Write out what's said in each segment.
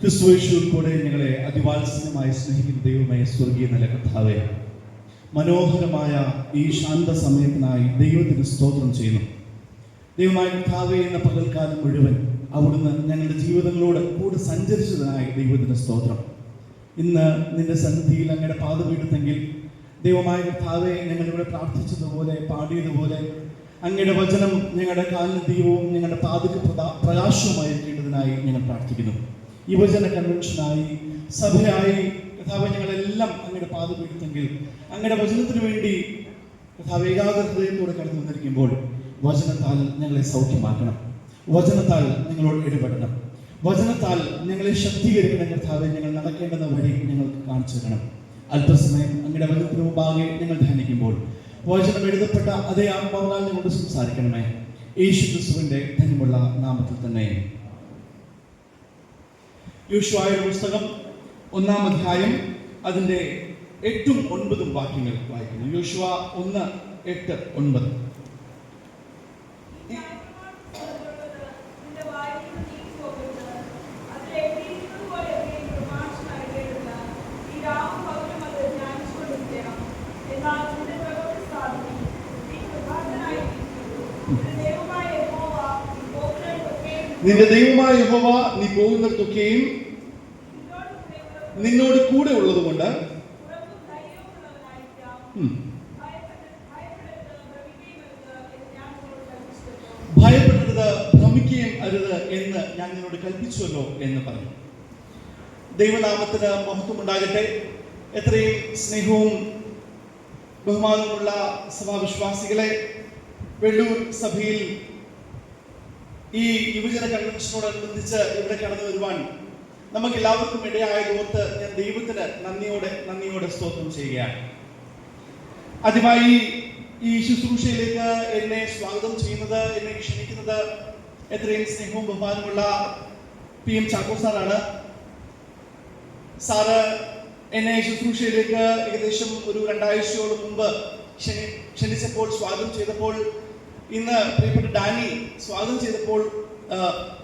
ക്രിസ്തുയേശുവിൽ കൂടെ ഞങ്ങളെ അതിവാത്സല്യമായി സ്നേഹിക്കുന്ന ദൈവമായ സ്വർഗീയ നല്ല കർത്താവേ, മനോഹരമായ ഈ ശാന്ത സമയത്തിനായി ദൈവത്തിന് സ്തോത്രം ചെയ്യുന്നു. ദൈവമായ കർത്താവേ, എന്ന പകൽക്കാലം മുഴുവൻ അവിടുന്ന് ഞങ്ങളുടെ ജീവിതങ്ങളോട് കൂടെ സഞ്ചരിച്ചതിനായി ദൈവത്തിന് സ്തോത്രം. ഇന്ന് നിന്റെ സന്നിധിയിൽ അങ്ങയുടെ പാദപീഠത്തെങ്കിൽ ദൈവമായ കർത്താവേ, ഞങ്ങളിവിടെ പ്രാർത്ഥിച്ചതുപോലെ പാടിയതുപോലെ അങ്ങയുടെ വചനം ഞങ്ങളുടെ കാലിന് ദൈവവും ഞങ്ങളുടെ പാതയ്ക്ക് പ്രകാശവുമായിരിക്കേണ്ടതിനായി ഞങ്ങൾ പ്രാർത്ഥിക്കുന്നു. യുവജന കൺവെൻഷനായി സഭയായി കർത്താവ് ഞങ്ങളെല്ലാം അങ്ങയുടെ പാദപീഠത്തെങ്കിൽ അങ്ങയുടെ വചനത്തിന് വേണ്ടി കർത്താവ് ഏകാഗ്ര ഹൃദയത്തോടെ കടന്നു വന്നിരിക്കുമ്പോൾ വചനത്താൽ ഞങ്ങളെ സൗഖ്യമാക്കണം, വചനത്താൽ ഞങ്ങളോട് ഇടപെടണം, വചനത്താൽ ഞങ്ങളെ ശക്തീകരിക്കണം. കർത്താവെ, ഞങ്ങൾ നടക്കേണ്ടുന്ന വഴി ഞങ്ങൾക്ക് കാണിച്ചു തരണം. അല്പസമയം അങ്ങയുടെ വചനത്തിന് മുമ്പാകെ ഞങ്ങൾ ധ്യാനിക്കുമ്പോൾ വചനം എഴുതപ്പെട്ട അതേ ആത്മാവിനാൽ ഞങ്ങളോട് സംസാരിക്കണമേ. യേശു ക്രിസ്തുവിന്റെ ധന്യമുള്ള നാമത്തിൽ തന്നെ. യോശുവയുടെ പുസ്തകം 1-ാം അധ്യായം അതിന്റെ 8ഉം 9ഉം വാക്യങ്ങൾ വായിക്കുന്നു. യോശുവ 1:8-9. നിന്റെ ദൈവമായ യഹോവ നീ പോകുന്നിടത്തൊക്കെയും നിന്നോട് കൂടെ ഉള്ളതുകൊണ്ട് ഭയപ്പെടരുത്, ഭ്രമിക്കുകയും അരുത് എന്ന് ഞാൻ നിന്നോട് കൽപ്പിച്ചുവല്ലോ എന്ന് പറഞ്ഞു. ദൈവനാമത്തിന് മഹത്വമുണ്ടാകട്ടെ. എത്രയും സ്നേഹവും ബഹുമാനമുള്ള സഭാവിശ്വാസികളെ, വെള്ളൂർ സഭയിൽ ഈ യുവജന കൺവെൻഷനോടനുബന്ധിച്ച് ഇവിടെ കടന്നു വരുവാൻ നമുക്ക് എല്ലാവർക്കും ഇടയായതോർത്ത് ഞാൻ ദൈവത്തിന് നന്ദിയോടെ സ്തോത്രം ചെയ്യുകയാണ്. ആദ്യമായി ഈ ശുശ്രൂഷയിലേക്ക് എന്നെ സ്വാഗതം ചെയ്യുന്നത്, എന്നെ ക്ഷണിക്കുന്നത് എത്രയും സ്നേഹവും ബഹുമാനമുള്ള PM ചാക്കോ സാറാണ്. സാറ് എന്നെ ശുശ്രൂഷയിലേക്ക് ഏകദേശം ഒരു 2 ആഴ്ചയോളം മുമ്പ് ക്ഷണിച്ചപ്പോൾ, സ്വാഗതം ചെയ്തപ്പോൾ, ഇന്ന് പ്രിയപ്പെട്ട ഡാനി സ്വാഗതം ചെയ്തപ്പോൾ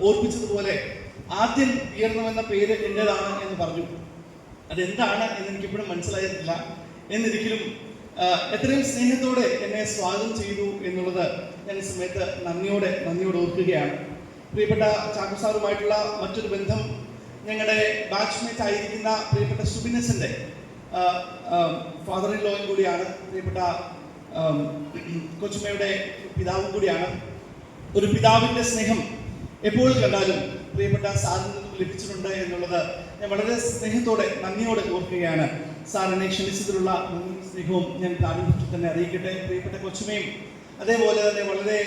ഓർപ്പിച്ചതുപോലെ ആദ്യം ഉയർന്നുവെന്ന പേര് എൻ്റെതാണ് എന്ന് പറഞ്ഞു. അതെന്താണ് എന്ന് എനിക്കിപ്പോഴും മനസ്സിലായിട്ടില്ല. എന്നിരിക്കലും എത്രയും സ്നേഹത്തോടെ എന്നെ സ്വാഗതം ചെയ്തു എന്നുള്ളത് ഞാൻ ഈ സമയത്ത് നന്ദിയോടെ ഓർക്കുകയാണ്. പ്രിയപ്പെട്ട ചാക്കോ സാറുമായിട്ടുള്ള മറ്റൊരു ബന്ധം ഞങ്ങളുടെ ബാച്ച്മേറ്റ് ആയിരിക്കുന്ന പ്രിയപ്പെട്ട സുബിനസിന്റെ ഫാദർ ഇൻ ലോയും കൂടിയാണ്. പ്രിയപ്പെട്ട കൊച്ചുമ്മയുടെ പിതാവും കൂടിയാണ്. ഒരു പിതാവിന്റെ സ്നേഹം എപ്പോൾ കണ്ടാലും പ്രിയപ്പെട്ട സാറിൽ നിന്നും ലഭിച്ചിട്ടുണ്ട് എന്നുള്ളത് ഞാൻ വളരെ സ്നേഹത്തോടെ നന്ദിയോടെ ഓർക്കുകയാണ്. സാറിനെ ക്ഷണിച്ചതിലുള്ള സ്നേഹവും ഞാൻ പ്രാരംഭത്തിൽ തന്നെ അറിയിക്കട്ടെ. പ്രിയപ്പെട്ട കൊച്ചുമയും അതേപോലെ തന്നെ വളരെ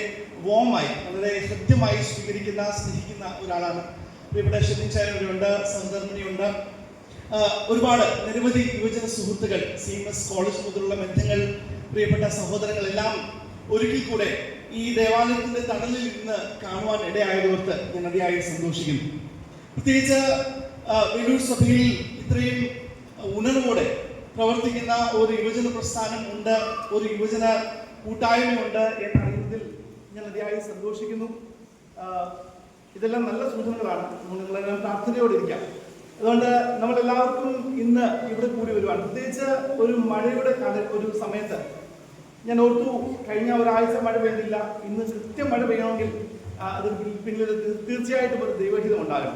വോമായി, വളരെ ഹൃദ്യമായി സ്വീകരിക്കുന്ന, സ്നേഹിക്കുന്ന ഒരാളാണ്. പ്രിയപ്പെട്ട ഷെന്നിച്ചായനുണ്ട്, സഹധർമ്മിണിയുണ്ട്. ഒരുപാട് നിരവധി യുവജന സുഹൃത്തുക്കൾ, CMS കോളേജ് മുതലുള്ള ബന്ധങ്ങൾ, പ്രിയപ്പെട്ട സഹോദരങ്ങളെല്ലാം ഒരിക്കൽ കൂടെ ഈ ദേവാലയത്തിന്റെ തണലിൽ നിന്ന് കാണുവാൻ ഇടയായതോർത്ത് ഞാൻ അതിയായി സന്തോഷിക്കുന്നു. പ്രത്യേകിച്ച് വെള്ളൂർ സഭയിൽ ഇത്രയും ഉണർവോടെ പ്രവർത്തിക്കുന്ന ഒരു യുവജന പ്രസ്ഥാനം ഉണ്ട്, ഒരു യുവജന കൂട്ടായ്മയുണ്ട് എന്നറിയുന്നതിൽ ഞാൻ അതിയായി സന്തോഷിക്കുന്നു. ഇതെല്ലാം നല്ല സൂചനകളാണ്. നിങ്ങളെല്ലാം പ്രാർത്ഥനയോടെ ഇരിക്കാം. അതുകൊണ്ട് നമ്മളെല്ലാവർക്കും ഇന്ന് ഇവിടെ കൂടി വരുവാൻ, പ്രത്യേകിച്ച് ഒരു മഴയുടെ ഒരു സമയത്ത് ഞാൻ ഓർത്തു, കഴിഞ്ഞ ഒരാഴ്ച മഴ പെയ്തില്ല, ഇന്ന് കൃത്യം മഴ പെയ്യണമെങ്കിൽ അത് പിന്നിൽ തീർച്ചയായിട്ടും ഒരു ദൈവഹിതം ഉണ്ടാകും.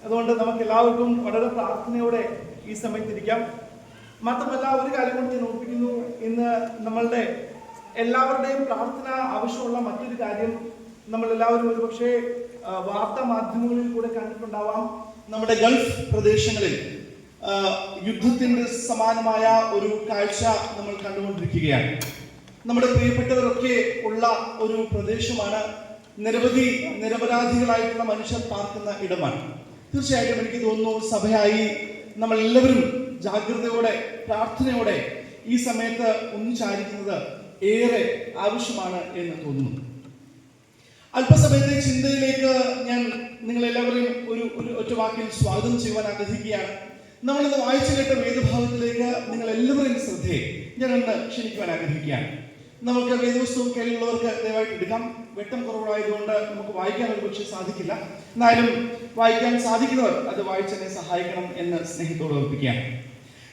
അതുകൊണ്ട് നമുക്ക് എല്ലാവർക്കും വളരെ പ്രാർത്ഥനയോടെ ഈ സമയത്തിരിക്കാം. മാത്രമല്ല, ഒരു കാര്യം കൊണ്ട് ഞാൻ ഓർപ്പിക്കുന്നു, ഇന്ന് നമ്മളുടെ എല്ലാവരുടെയും പ്രാർത്ഥന ആവശ്യമുള്ള മറ്റൊരു കാര്യം നമ്മളെല്ലാവരും ഒരുപക്ഷെ വാർത്താ മാധ്യമങ്ങളിൽ കൂടെ കണ്ടിട്ടുണ്ടാവാം. നമ്മുടെ ഗൾഫ് പ്രദേശങ്ങളിൽ യുദ്ധത്തിന് സമാനമായ ഒരു കാഴ്ച നമ്മൾ കണ്ടുകൊണ്ടിരിക്കുകയാണ്. നമ്മുടെ പ്രിയപ്പെട്ടവരൊക്കെ ഉള്ള ഒരു പ്രദേശമാണ്. നിരപരാധികളായിട്ടുള്ള മനുഷ്യർ പാർക്കുന്ന ഇടമാണ്. തീർച്ചയായിട്ടും എനിക്ക് തോന്നുന്നു സഭയായി നമ്മൾ എല്ലാവരും ജാഗ്രതയോടെ പ്രാർത്ഥനയോടെ ഈ സമയത്ത് ഒന്നിച്ചായിരിക്കുന്നത് ഏറെ ആവശ്യമാണ് എന്ന് തോന്നുന്നു. അല്പസമയത്തെ ചിന്തയിലേക്ക് ഞാൻ നിങ്ങളെല്ലാവരെയും ഒരു ഒറ്റ വാക്കിൽ സ്വാഗതം ചെയ്യുവാൻ ആഗ്രഹിക്കുകയാണ്. നമ്മളിന്ന് വായിച്ചു കേട്ട വേദഭാഗത്തിലേക്ക് നിങ്ങൾ എല്ലാവരെയും ശ്രദ്ധയെ ഞാനൊന്ന് ക്ഷണിക്കുവാൻ ആഗ്രഹിക്കുകയാണ്. നമുക്ക് വേദപുസ്തകം കയ്യിലുള്ളവർക്ക് ദയവായിട്ട് എടുക്കാം. വെട്ടം കുറവായതുകൊണ്ട് നമുക്ക് വായിക്കാൻ ഒരു പക്ഷേ സാധിക്കില്ല. എന്നാലും വായിക്കാൻ സാധിക്കുന്നവർ അത് വായിച്ചെന്നെ സഹായിക്കണം എന്ന് സ്നേഹത്തോട് ഓർപ്പിക്കുകയാണ്.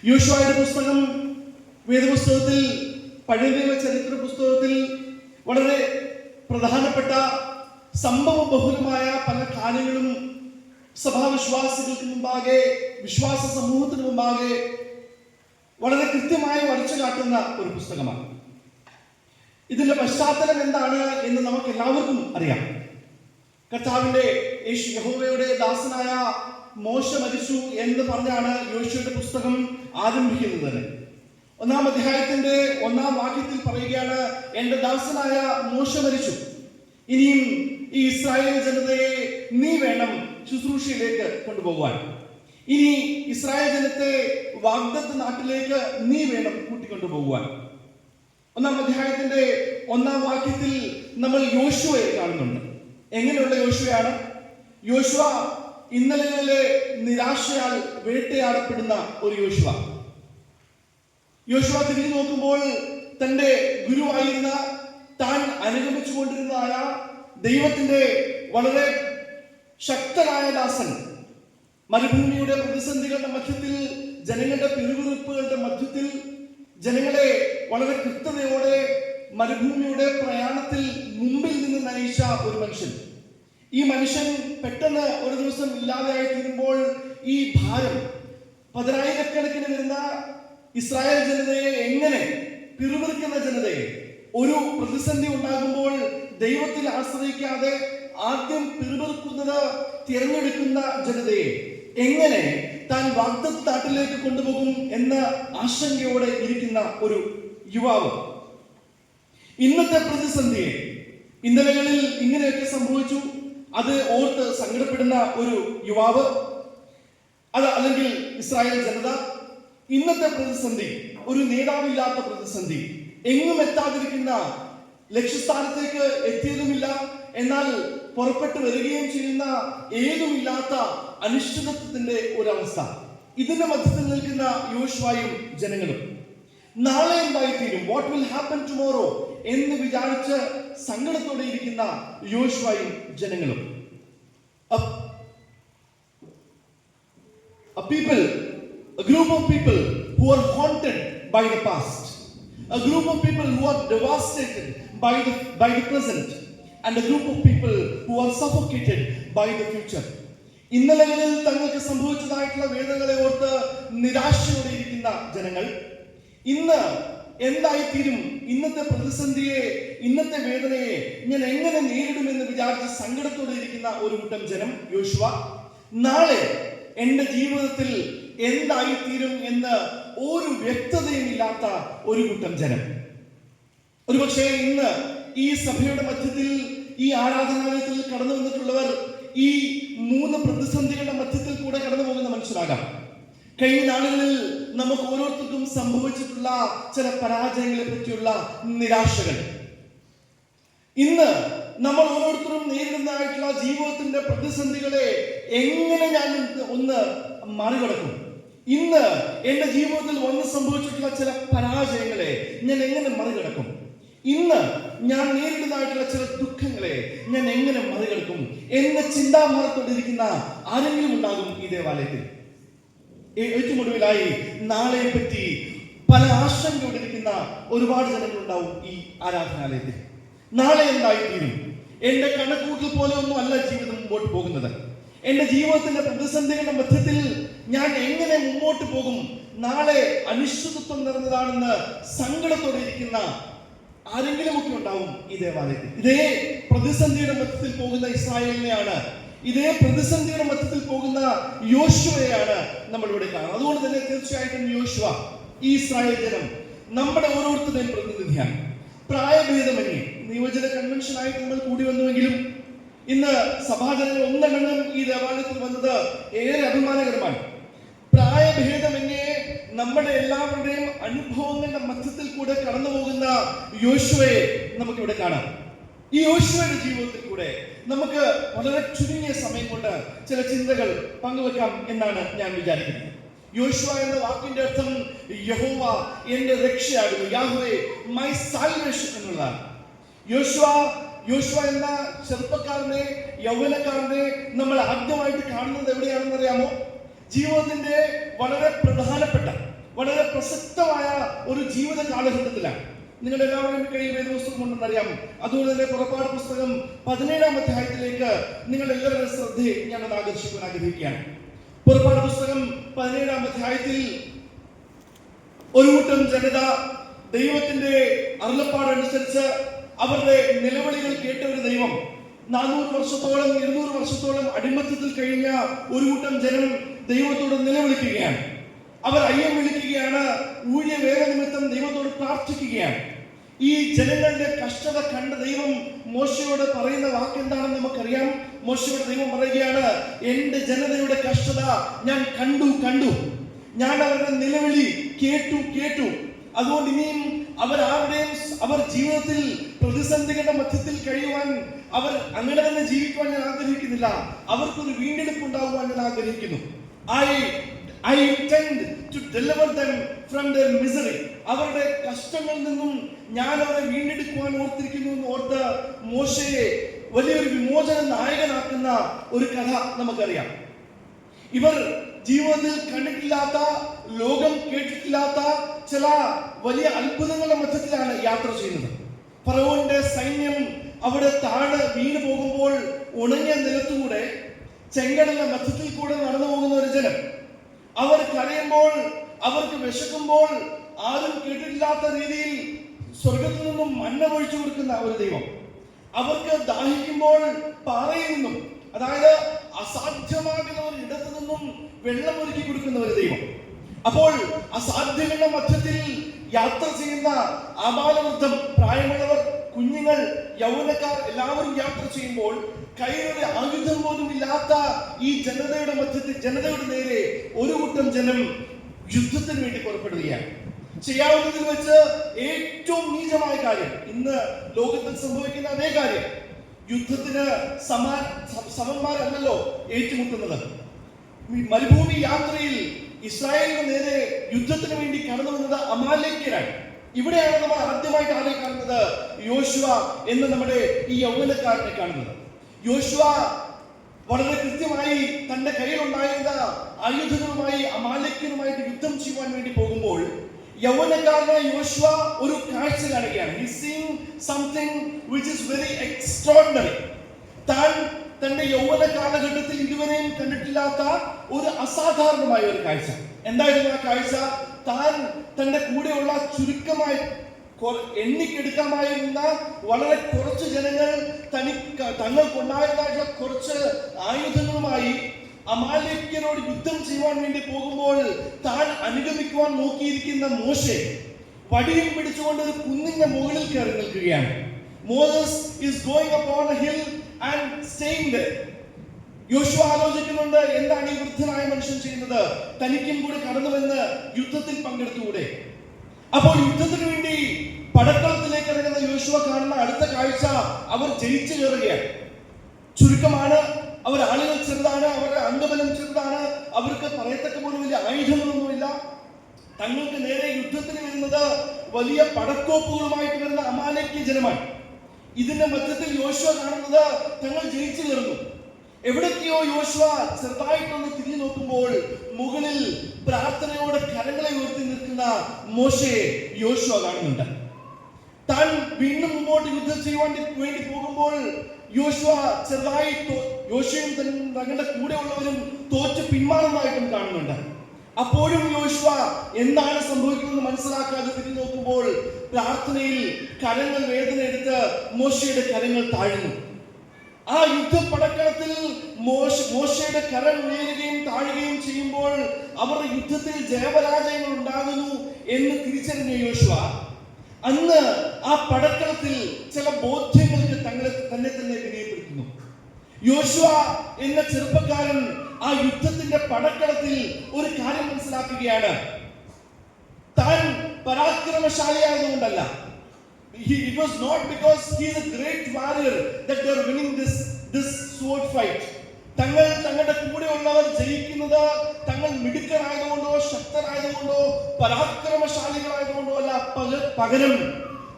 യോശുവയുടെ പുസ്തകം വേദപുസ്തകത്തിൽ, പഴയ നിയമ ചരിത്ര പുസ്തകത്തിൽ വളരെ പ്രധാനപ്പെട്ട സംഭവ ബഹുലമായ പല കാര്യങ്ങളും സഭാവിശ്വാസികൾക്ക് മുമ്പാകെ, വിശ്വാസ സമൂഹത്തിന് മുമ്പാകെ വളരെ കൃത്യമായി വരച്ചു കാട്ടുന്ന ഒരു പുസ്തകമാണ്. ഇതിന്റെ പശ്ചാത്തലം എന്താണ് എന്ന് നമുക്ക് എല്ലാവർക്കും അറിയാം. കർത്താവിന്റെ യഹോവയുടെ ദാസനായ മോശ മരിച്ചു എന്ന് പറഞ്ഞാണ് യോശുവയുടെ പുസ്തകം ആരംഭിക്കുന്നത് തന്നെ. 1-ാം അധ്യായത്തിന്റെ 1-ാം വാക്യത്തിൽ പറയുകയാണ്, എന്റെ ദാസനായ മോശ മരിച്ചു, ഇനിയും ഈ ഇസ്രായേൽ ജനതയെ നീ വേണം ശുശ്രൂഷയിലേക്ക് കൊണ്ടുപോകുവാൻ. ഇനി ഇസ്രായേൽ ജനത്തെ വാഗ്ദത്ത നാട്ടിലേക്ക് നീ വേണം കൂട്ടിക്കൊണ്ടുപോകുവാൻ. 1-ാം അധ്യായത്തിന്റെ 1-ാം വാക്യത്തിൽ നമ്മൾ യോശുവയെ കാണുന്നുണ്ട്. എങ്ങനെയുള്ള യോശുവയാണ്? യോശുവ ഇന്നലകളിലെ നിരാശയാൽ വേട്ടയാടപ്പെടുന്ന ഒരു യോശുവ. യോശുവ തിരിഞ്ഞു നോക്കുമ്പോൾ തന്റെ ഗുരുവായിരുന്ന, താൻ അനുഗമിച്ചുകൊണ്ടിരുന്നതായ ദൈവത്തിന്റെ വളരെ ശക്തനായ ദാസൻ മരുഭൂമിയുടെ പ്രതിസന്ധികളുടെ മധ്യത്തിൽ, ജനങ്ങളുടെ പിറുപിറുപ്പുകളുടെ മധ്യത്തിൽ, ജനങ്ങളെ വളരെ കൃത്യതയോടെ മരുഭൂമിയുടെ പ്രയാണത്തിൽ മുമ്പിൽ നിന്ന് നയിച്ച ഒരു മനുഷ്യൻ. ഈ മനുഷ്യൻ പെട്ടെന്ന് ഒരു ദിവസം ഇല്ലാതെയായി തീരുമ്പോൾ ഈ ഭാരം, 10,000-കണക്കിന് വരുന്ന ഇസ്രായേൽ ജനതയെ, എങ്ങനെ പിറുപിറുക്കുന്ന ജനതയെ, ഒരു പ്രതിസന്ധി ഉണ്ടാകുമ്പോൾ ദൈവത്തിൽ ആശ്രയിക്കാതെ ആദ്യം പിറുപിറുക്കുന്നത് തിരഞ്ഞെടുക്കുന്ന ജനതയെ എങ്ങനെ താൻ വാഗ്ദത്ത നാട്ടിലേക്ക് കൊണ്ടുപോകും എന്ന ആശങ്കയോടെ ഇരിക്കുന്ന ഒരു യുവാവ്. ഇന്നത്തെ പ്രതിസന്ധിയെ, ഇന്നലകളിൽ ഇങ്ങനെയൊക്കെ സംഭവിച്ചു, അത് ഓർത്ത് സങ്കടപ്പെടുന്ന ഒരു യുവാവ്, അത് അല്ലെങ്കിൽ ഇസ്രായേൽ ജനത. ഇന്നത്തെ പ്രതിസന്ധി ഒരു നേതാവില്ലാത്ത പ്രതിസന്ധി, എങ്ങും എത്താതിരിക്കുന്ന, ലക്ഷ്യസ്ഥാനത്തേക്ക് എത്തിയതുമില്ല, എന്നാൽ പുറപ്പെട്ടു വരികയും ചെയ്യുന്ന ഏതുമില്ലാത്ത അനിശ്ചിതത്വത്തിന്റെ ഒരവസ്ഥ. ഇതിന്റെ മധ്യത്തിൽ നിൽക്കുന്ന യോശുവയും ജനങ്ങളും. നാളെ എന്തായിത്തീരും, വാട്ട് വിൽ ഹാപ്പൻ ടുമോറോ എന്ന് വിചാരിച്ച് സങ്കടത്തോടെ ഇരിക്കുന്ന യോശുവയും ജനങ്ങളും. A group of people who are haunted by the past, a group of people who are devastated by the present, and a group of people who are suffocated by the future. ഇന്നലകളിൽ തങ്ങൾക്ക് സംഭവിച്ചതായിട്ടുള്ള വേദനകളെ ഓർത്ത് നിരാശയോടെ ഇരിക്കുന്ന ജനങ്ങൾ. ഇന്ന് എന്തായിത്തീരും, ഇന്നത്തെ പ്രതിസന്ധിയെ, ഇന്നത്തെ വേദനയെ ഞാൻ എങ്ങനെ നേരിടുമെന്ന് വിചാരിച്ച് സങ്കടത്തോടെ ഇരിക്കുന്ന ഒരു കൂട്ടം ജനം യോശുവ. നാളെ എന്റെ ജീവിതത്തിൽ എന്തായിത്തീരും എന്ന് ഒരു വ്യക്തതയും ഇല്ലാത്ത ഒരു കൂട്ടം ജനം. ഒരുപക്ഷെ ഇന്ന് ഈ സഭയുടെ മധ്യത്തിൽ, ഈ ആരാധനാലയത്തിൽ കടന്നു വന്നിട്ടുള്ളവർ ഈ 3 പ്രതിസന്ധികളുടെ മധ്യത്തിൽ കൂടെ കടന്നു പോകുന്ന മനുഷ്യരാകാം. കഴിഞ്ഞ നാളുകളിൽ നമുക്ക് ഓരോരുത്തർക്കും സംഭവിച്ചിട്ടുള്ള ചില പരാജയങ്ങളെ പറ്റിയുള്ള നിരാശകൾ, ഇന്ന് നമ്മൾ ഓരോരുത്തരും നേരിടുന്നതായിട്ടുള്ള ജീവിതത്തിന്റെ പ്രതിസന്ധികളെ എങ്ങനെ ഞാൻ ഒന്ന് മറികടക്കും, ഇന്ന് എന്റെ ജീവിതത്തിൽ വന്ന് സംഭവിച്ചിട്ടുള്ള ചില പരാജയങ്ങളെ ഞാൻ എങ്ങനെ മറികടക്കും, ഇന്ന് ഞാൻ നേരിടുന്നതായിട്ടുള്ള ചില ദുഃഖങ്ങളെ ഞാൻ എങ്ങനെ മറികടക്കും എന്ന ചിന്താഭാരത്തോടിരിക്കുന്ന ആരെങ്കിലും ഉണ്ടാകും ഈ ദേവാലയത്തിൽ. ഏറ്റവും ഒടുവിലായി നാളെ പറ്റി പല ആശങ്കയോടിരിക്കുന്ന ഒരുപാട് ജനങ്ങളുണ്ടാവും ഈ ആരാധനാലയത്തിൽ. നാളെ എന്തായിത്തീരും, എന്റെ കണക്കൂട്ടൽ പോലെ ഒന്നും അല്ല ജീവിതം മുമ്പോട്ട് പോകുന്നത്. എന്റെ ജീവിതത്തിന്റെ പ്രതിസന്ധികളുടെ മധ്യത്തിൽ ഞാൻ എങ്ങനെ മുമ്പോട്ട് പോകും, നാളെ അനിശ്ചിതത്വം നിറഞ്ഞതാണെന്ന് സങ്കടത്തോടെ ഇരിക്കുന്ന ആരെങ്കിലും ഒക്കെ ഉണ്ടാവും ഈ ദേവാലയത്തിൽ. ഇതേ പ്രതിസന്ധിയുടെ മധ്യത്തിൽ പോകുന്ന ഇസ്രായേലിനെയാണ്, ഇതേ പ്രതിസന്ധിയുടെ മധ്യത്തിൽ പോകുന്ന യോശുവയെയാണ് നമ്മൾ ഇവിടെ കാണുന്നത്. അതുകൊണ്ട് തന്നെ തീർച്ചയായിട്ടും യോശുവ, ഈ ഇസ്രായേൽ ജനം നമ്മുടെ ഓരോരുത്തരുടെയും പ്രതിനിധിയാണ്. പ്രായഭേദമന്യേ നിയോജന കൺവെൻഷനായിട്ട് നമ്മൾ കൂടി വന്നുവെങ്കിലും ഇന്ന് സഭാജനങ്ങൾ ഒന്നടങ്കം ഈ ദേവാലയത്തിൽ വന്നത് ഏറെ അഭിമാനകരമാണ്. പ്രായഭേദമന്യേ നമ്മുടെ എല്ലാവരുടെയും അനുഭവങ്ങളുടെ മധ്യത്തിൽ കൂടെ കടന്നു പോകുന്ന യോശുവയെ നമുക്കിവിടെ കാണാം. ഈ യോശുവയുടെ ജീവിതത്തിൽ കൂടെ നമുക്ക് വളരെ ചുരുങ്ങിയ സമയം കൊണ്ട് ചില ചിന്തകൾ പങ്കുവെക്കാം എന്നാണ് ഞാൻ വിചാരിക്കുന്നത്. യോശുവ എന്ന വാക്കിന്റെ അർത്ഥം യഹോവ എന്റെ രക്ഷയാകുന്നു, യാഹ്വേ മൈ സാൽവേഷൻ എന്നുള്ളതാണ്. യോശുവ എന്ന ചെറുപ്പക്കാരനെ, യൗവനക്കാരനെ നമ്മൾ ആദ്യമായിട്ട് കാണുന്നത് എവിടെയാണെന്ന് അറിയാമോ? ജീവിതത്തിന്റെ വളരെ പ്രധാനപ്പെട്ട, വളരെ പ്രസക്തമായ ഒരു ജീവിത കാലഘട്ടത്തിലാണ്. നിങ്ങളുടെ എല്ലാവരുടെയും കയ്യിൽ വേദപുസ്തകം ഉണ്ടെന്നറിയാം. അതുകൊണ്ട് തന്നെ പുറപ്പാട് പുസ്തകം 17-ാം അധ്യായത്തിലേക്ക് നിങ്ങൾ എല്ലാവരുടെ ശ്രദ്ധയെ ഞാൻ ആകർഷിക്കാൻ ആഗ്രഹിക്കുകയാണ്. പുറപ്പാട് പുസ്തകം 17-ാം അധ്യായത്തിൽ ഒരു കൂട്ടം ജനത ദൈവത്തിന്റെ അരുളപ്പാടനുസരിച്ച് അവരുടെ നിലവിളികൾ കേട്ട ഒരു ദൈവം, 400 വർഷത്തോളം 200 വർഷത്തോളം അടിമത്തത്തിൽ കഴിഞ്ഞ ഒരു കൂട്ടം ജനം ദൈവത്തോട് നിലവിളിക്കുകയാണ്. അവർ അയ്യം വിളിക്കുകയാണ്, ഊഴിയ വേല നിമിത്തം ദൈവത്തോട് പ്രാർത്ഥിക്കുകയാണ്. ഈ ജനങ്ങളുടെ കഷ്ടത കണ്ട ദൈവം മോശയോട് പറയുന്ന വാക്ക് എന്താണെന്ന് നമുക്കറിയാം. മോശയോട് ദൈവം പറയുകയാണ്, എന്റെ ജനതയുടെ കഷ്ടത ഞാൻ കണ്ടു, ഞാൻ അവരുടെ നിലവിളി കേട്ടു. അതുകൊണ്ട് ഇനിയും അവർ ജീവിതത്തിൽ പ്രതിസന്ധികളുടെ മധ്യത്തിൽ കഴിയുവാൻ, അവർ അങ്ങനെ തന്നെ ജീവിക്കുവാൻ ഞാൻ ആഗ്രഹിക്കുന്നില്ല. അവർക്കൊരു വീണ്ടെടുപ്പ് ഉണ്ടാകുവാൻ ഞാൻ ആഗ്രഹിക്കുന്നു. I intend to deliver them from their misery. അവരുടെ കഷ്ടങ്ങളിൽ നിന്നും ഞാൻ അവരെ വീണ്ടെടുക്കുവാൻ ഓർത്തിരിക്കുന്നു എന്ന് ഓർത്ത് മോശയെ വലിയൊരു വിമോചന നായകനാക്കുന്ന ഒരു കഥ നമുക്കറിയാം. ഇവർ ജീവിതത്തിൽ കണ്ടിട്ടില്ലാത്ത, ലോകം കേട്ടിട്ടില്ലാത്ത ചില വലിയ അത്ഭുതങ്ങളുടെ മധ്യത്തിലാണ് യാത്ര ചെയ്യുന്നത്. ഫറവോന്റെ സൈന്യം അവിടെ താഴെ വീണു പോകുമ്പോൾ ഉണങ്ങിയ നിലത്തുകൂടെ ചെങ്കടലിന്റെ മധ്യത്തിൽ കൂടെ നടന്നു പോകുന്ന ഒരു ജനം, അവർ കരയുമ്പോൾ, അവർക്ക് വിശക്കുമ്പോൾ ആരും കേട്ടിട്ടില്ലാത്ത രീതിയിൽ സ്വർഗത്തിൽ നിന്നും മന്ന പൊഴിച്ചു കൊടുക്കുന്ന ഒരു ദൈവം, അവർക്ക് ദാഹിക്കുമ്പോൾ പാറയിൽ നിന്നും, അതായത് അസാധ്യമാകുന്ന ഒരു ഇടത്തു നിന്നും വെള്ളം ഒരുക്കി കൊടുക്കുന്ന ഒരു ദൈവം. അപ്പോൾ അസാധ്യങ്ങളുടെ മധ്യത്തിൽ യാത്ര ചെയ്യുന്ന ആബാലവൃദ്ധം, പ്രായമുള്ളവർ, കുഞ്ഞുങ്ങൾ, യൗവനക്കാർ എല്ലാവരും യാത്ര ചെയ്യുമ്പോൾ കയ്യിലൊരു ആയുധം പോലും ഇല്ലാത്ത ഈ ജനതയുടെ മധ്യത്തിൽ, ജനതയുടെ നേരെ ഒരു കൂട്ടം ജനം യുദ്ധത്തിന് വേണ്ടി പുറപ്പെടുകയാണ്. ചെയ്യാവുന്നതിൽ വെച്ച് ഏറ്റവും നീചമായ കാര്യം, ഇന്ന് ലോകത്തിൽ സംഭവിക്കുന്ന അതേ കാര്യം. യുദ്ധത്തിന് സമന്മാരല്ലല്ലോ ഏറ്റുമുട്ടുന്നത്. മരുഭൂമി യാത്രയിൽ ഇസ്രായേലിന് നേരെ യുദ്ധത്തിന് വേണ്ടി കടന്നു വന്നത് അമാലേക്യരാണ്. ഇവിടെയാണ് നമ്മൾ ആദ്യമായിട്ട് ആരെ കാണുന്നത്? യോശുവ എന്ന് നമ്മുടെ ഈ യൗവനക്കാരനെ കാണുന്നത്. യോശുവ വളരെ കൃത്യമായി തന്റെ കയ്യിലുണ്ടായിരുന്ന ആയുധങ്ങളുമായി അമാലേക്യരുമായിട്ട് യുദ്ധം ചെയ്യുവാൻ വേണ്ടി പോകുമ്പോൾ യൗവനക്കാരനായ യോശുവ ഒരു കാഴ്ച കാണുകയാണ്. He seeing something which is very extraordinary. താൻ തന്റെ യൗവന കാലഘട്ടത്തിൽ ഇതുവരെയും കണ്ടിട്ടില്ലാത്ത ഒരു അസാധാരണമായ ഒരു കാഴ്ച. എന്തായിരുന്നു ആ കാഴ്ച? താൻ തന്റെ കൂടെയുള്ള ചുരുക്കമായി എണ്ണിക്കെടുക്കാമായിരുന്ന വളരെ കുറച്ച് ജനങ്ങൾ തങ്ങൾക്കുണ്ടായിരുന്ന കുറച്ച് ആയുധങ്ങളുമായി അമാലേക്യരോട് യുദ്ധം ചെയ്യുവാൻ വേണ്ടി പോകുമ്പോൾ താൻ അനുഗമിക്കുവാൻ നോക്കിയിരിക്കുന്ന മോശെ വടിയും പിടിച്ചുകൊണ്ട് ഒരു കുന്നിന്റെ മുകളിൽ കയറി നിൽക്കുകയാണ്. Moses is going upon a hill and staying there. യോശുവ ആലോചിക്കുന്നുണ്ട്, എന്താണ് ഈ വൃദ്ധനായ മനുഷ്യൻ ചെയ്യുന്നത്? തനിക്കും കൂടി കടന്നുവെന്ന് യുദ്ധത്തിൽ പങ്കെടുത്തുകൂടെ? അപ്പോൾ യുദ്ധത്തിന് വേണ്ടി പടക്കളത്തിലേക്ക് ഇറങ്ങുന്ന യോശുവ കാണുന്ന അടുത്ത കാഴ്ച, അവർ ജയിച്ചു കയറുകയാണ്. ചുരുക്കമാണ്, അവർ ആളുകൾ ചെറുതാണ്, അവരുടെ അംഗബലം ചെറുതാണ്, അവർക്ക് പറയത്തക്ക പോലും വലിയ ആയുധങ്ങളൊന്നുമില്ല. തങ്ങൾക്ക് നേരെ യുദ്ധത്തിന് വരുന്നത് വലിയ പടക്കോപ്പുകളുമായിട്ട് വരുന്ന അമാലേക്യ ജനമാണ്. ഇതിന്റെ മധ്യത്തിൽ യോശുവ കാണുന്നത് തങ്ങൾ ജയിച്ചു കയറുന്നു. എവിടേക്കോ യോശുവ ചെറുതായിട്ടൊന്ന് തിരിഞ്ഞു നോക്കുമ്പോൾ മുകളിൽ പ്രാർത്ഥനയോടെ കരങ്ങളെ ഉയർത്തി നിൽക്കുന്ന മോശയെ യോശുവ കാണുന്നുണ്ട്. താൻ വീണ്ടും മുമ്പോട്ട് യുദ്ധം ചെയ്യുവാൻ വേണ്ടി പോകുമ്പോൾ യോശുവ ചെറുതായി യോശുവയും തങ്ങളുടെ കൂടെ ഉള്ളവരും തോറ്റ് പിന്മാറുന്നതായിട്ടും കാണുന്നുണ്ട്. അപ്പോഴും യോശുവ എന്താണ് സംഭവിക്കുന്നത് മനസ്സിലാക്കാതെ തിരിഞ്ഞു നോക്കുമ്പോൾ പ്രാർത്ഥനയിൽ കരങ്ങൾ വേദന എടുത്ത് മോശയുടെ കരങ്ങൾ താഴുന്നു. ആ യുദ്ധപ്പടക്കളത്തിൽ മോശയുടെ കരം ഉയരുകയും താഴുകയും ചെയ്യുമ്പോൾ അവർ യുദ്ധത്തിൽ ജയപരാജയങ്ങൾ ഉണ്ടാകുന്നു എന്ന് തിരിച്ചറിഞ്ഞ യോശുവ അന്ന് ആ പടക്കളത്തിൽ ചില ബോധ്യങ്ങൾക്ക് തന്നെ വിനയപ്പെടുത്തുന്നു. യോശുവ എന്ന ചെറുപ്പക്കാരൻ ആ യുദ്ധത്തിന്റെ പടക്കളത്തിൽ ഒരു കാര്യം മനസ്സിലാക്കുകയാണ്. താൻ പരാക്രമശാലിയായതുകൊണ്ടല്ല. It was not because he is a great warrior that they are winning this sword fight. തങ്ങളുടെ കൂടെ ഉള്ളവർ ജയിക്കുന്നത് തങ്ങൾ മിടുക്കരായതുകൊണ്ടോ ശക്തരായതുകൊണ്ടോ പരാക്രമശാലികളായതുകൊണ്ടോ അല്ല. പകരം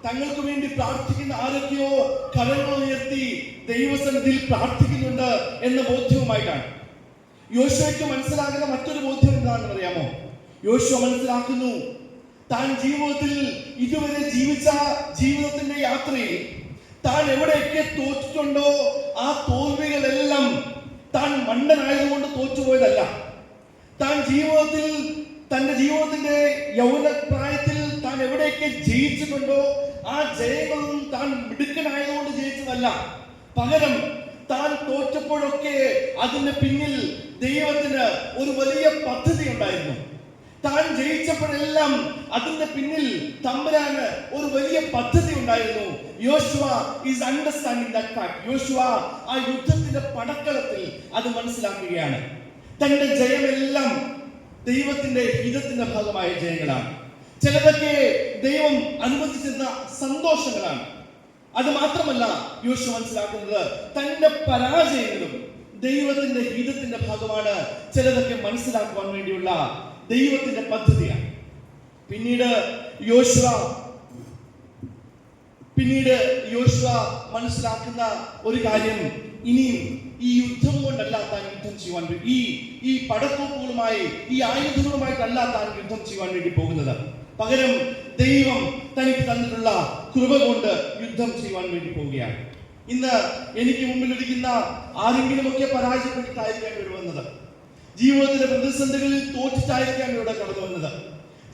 തങ്ങൾക്ക് വേണ്ടി പ്രാർത്ഥിക്കുന്ന ആരൊക്കെയോ കരങ്ങൾ ഉയർത്തി ദൈവസന്നിധിയിൽ പ്രാർത്ഥിക്കുന്നുണ്ട് എന്ന ബോധ്യവുമായിട്ടാണ്. യോശുവയ്ക്ക് മനസ്സിലാകുന്ന മറ്റൊരു ബോധ്യം എന്താണെന്ന് അറിയാമോ? യോശുവ മനസ്സിലാക്കുന്നു, താൻ ജീവിതത്തിൽ ഇതുവരെ ജീവിച്ച ജീവിതത്തിന്റെ യാത്രയിൽ താൻ എവിടെയൊക്കെ തോറ്റിട്ടുണ്ടോ ആ തോൽവികളെല്ലാം താൻ മണ്ടനായതുകൊണ്ട് തോറ്റുപോയതല്ല. താൻ ജീവിതത്തിൽ തന്റെ ജീവിതത്തിന്റെ യൗവനപ്രായത്തിൽ താൻ എവിടെയൊക്കെ ജയിച്ചിട്ടുണ്ടോ ആ ജയങ്ങളും താൻ മിടുക്കനായതുകൊണ്ട് ജയിച്ചതല്ല. പകരം താൻ തോറ്റപ്പോഴൊക്കെ അതിന്റെ പിന്നിൽ ദൈവത്തിന് ഒരു വലിയ പദ്ധതി ഉണ്ടായിരുന്നു. താൻ ജയിച്ചപ്പോഴെല്ലാം അതിന്റെ പിന്നിൽ തമ്പുരാന് ഒരു വലിയ പദ്ധതി ഉണ്ടായിരുന്നു. യോശുവ ഈസ് അണ്ടർസ്റ്റാൻഡിംഗ് ദാറ്റ് ഫാക്ട്. യോശുവ ആ യുദ്ധത്തിന്റെ പടക്കളത്തിൽ അത് മനസ്സിലാക്കുകയാണ്. തന്റെ ജയമെല്ലാം ദൈവത്തിന്റെ ഹിതത്തിന്റെ ഭാഗമായ ജയങ്ങളാണ്. ചിലതൊക്കെ ദൈവം അനുവദിച്ചിരുന്ന സന്തോഷങ്ങളാണ്. അത് മാത്രമല്ല യോശുവ മനസ്സിലാക്കുന്നത് തന്റെ പരാജയങ്ങളും ദൈവത്തിന്റെ ഹിതത്തിന്റെ ഭാഗമാണ്. ചിലതൊക്കെ മനസ്സിലാക്കുവാൻ വേണ്ടിയുള്ള ദൈവത്തിന്റെ പദ്ധതിയാണ്. പിന്നീട് യോശുവ മനസ്സിലാക്കുന്ന ഒരു കാര്യം, ഇനിയും ഈ യുദ്ധം കൊണ്ടല്ല താൻ യുദ്ധം ചെയ്യുവാൻ ഈ പടക്കോപ്പുകളുമായി ഈ ആയുധങ്ങളുമായിട്ടല്ല താൻ യുദ്ധം ചെയ്യുവാൻ വേണ്ടി പോകുന്നത്. പകരം ദൈവം തനിക്ക് തന്നിട്ടുള്ള കൃപ കൊണ്ട് യുദ്ധം ചെയ്യുവാൻ വേണ്ടി പോവുകയാണ്. ഇന്ന് എനിക്ക് മുമ്പിൽ ഇരിക്കുന്ന ആരെങ്കിലുമൊക്കെ പരാജയപ്പെട്ടിട്ടായിരിക്കാം ഇവിടെ വന്നത്. ജീവിതത്തിലെ പ്രതിസന്ധികളിൽ തോറ്റിട്ടായിരിക്കാം ഇവിടെ കടന്നു വന്നത്.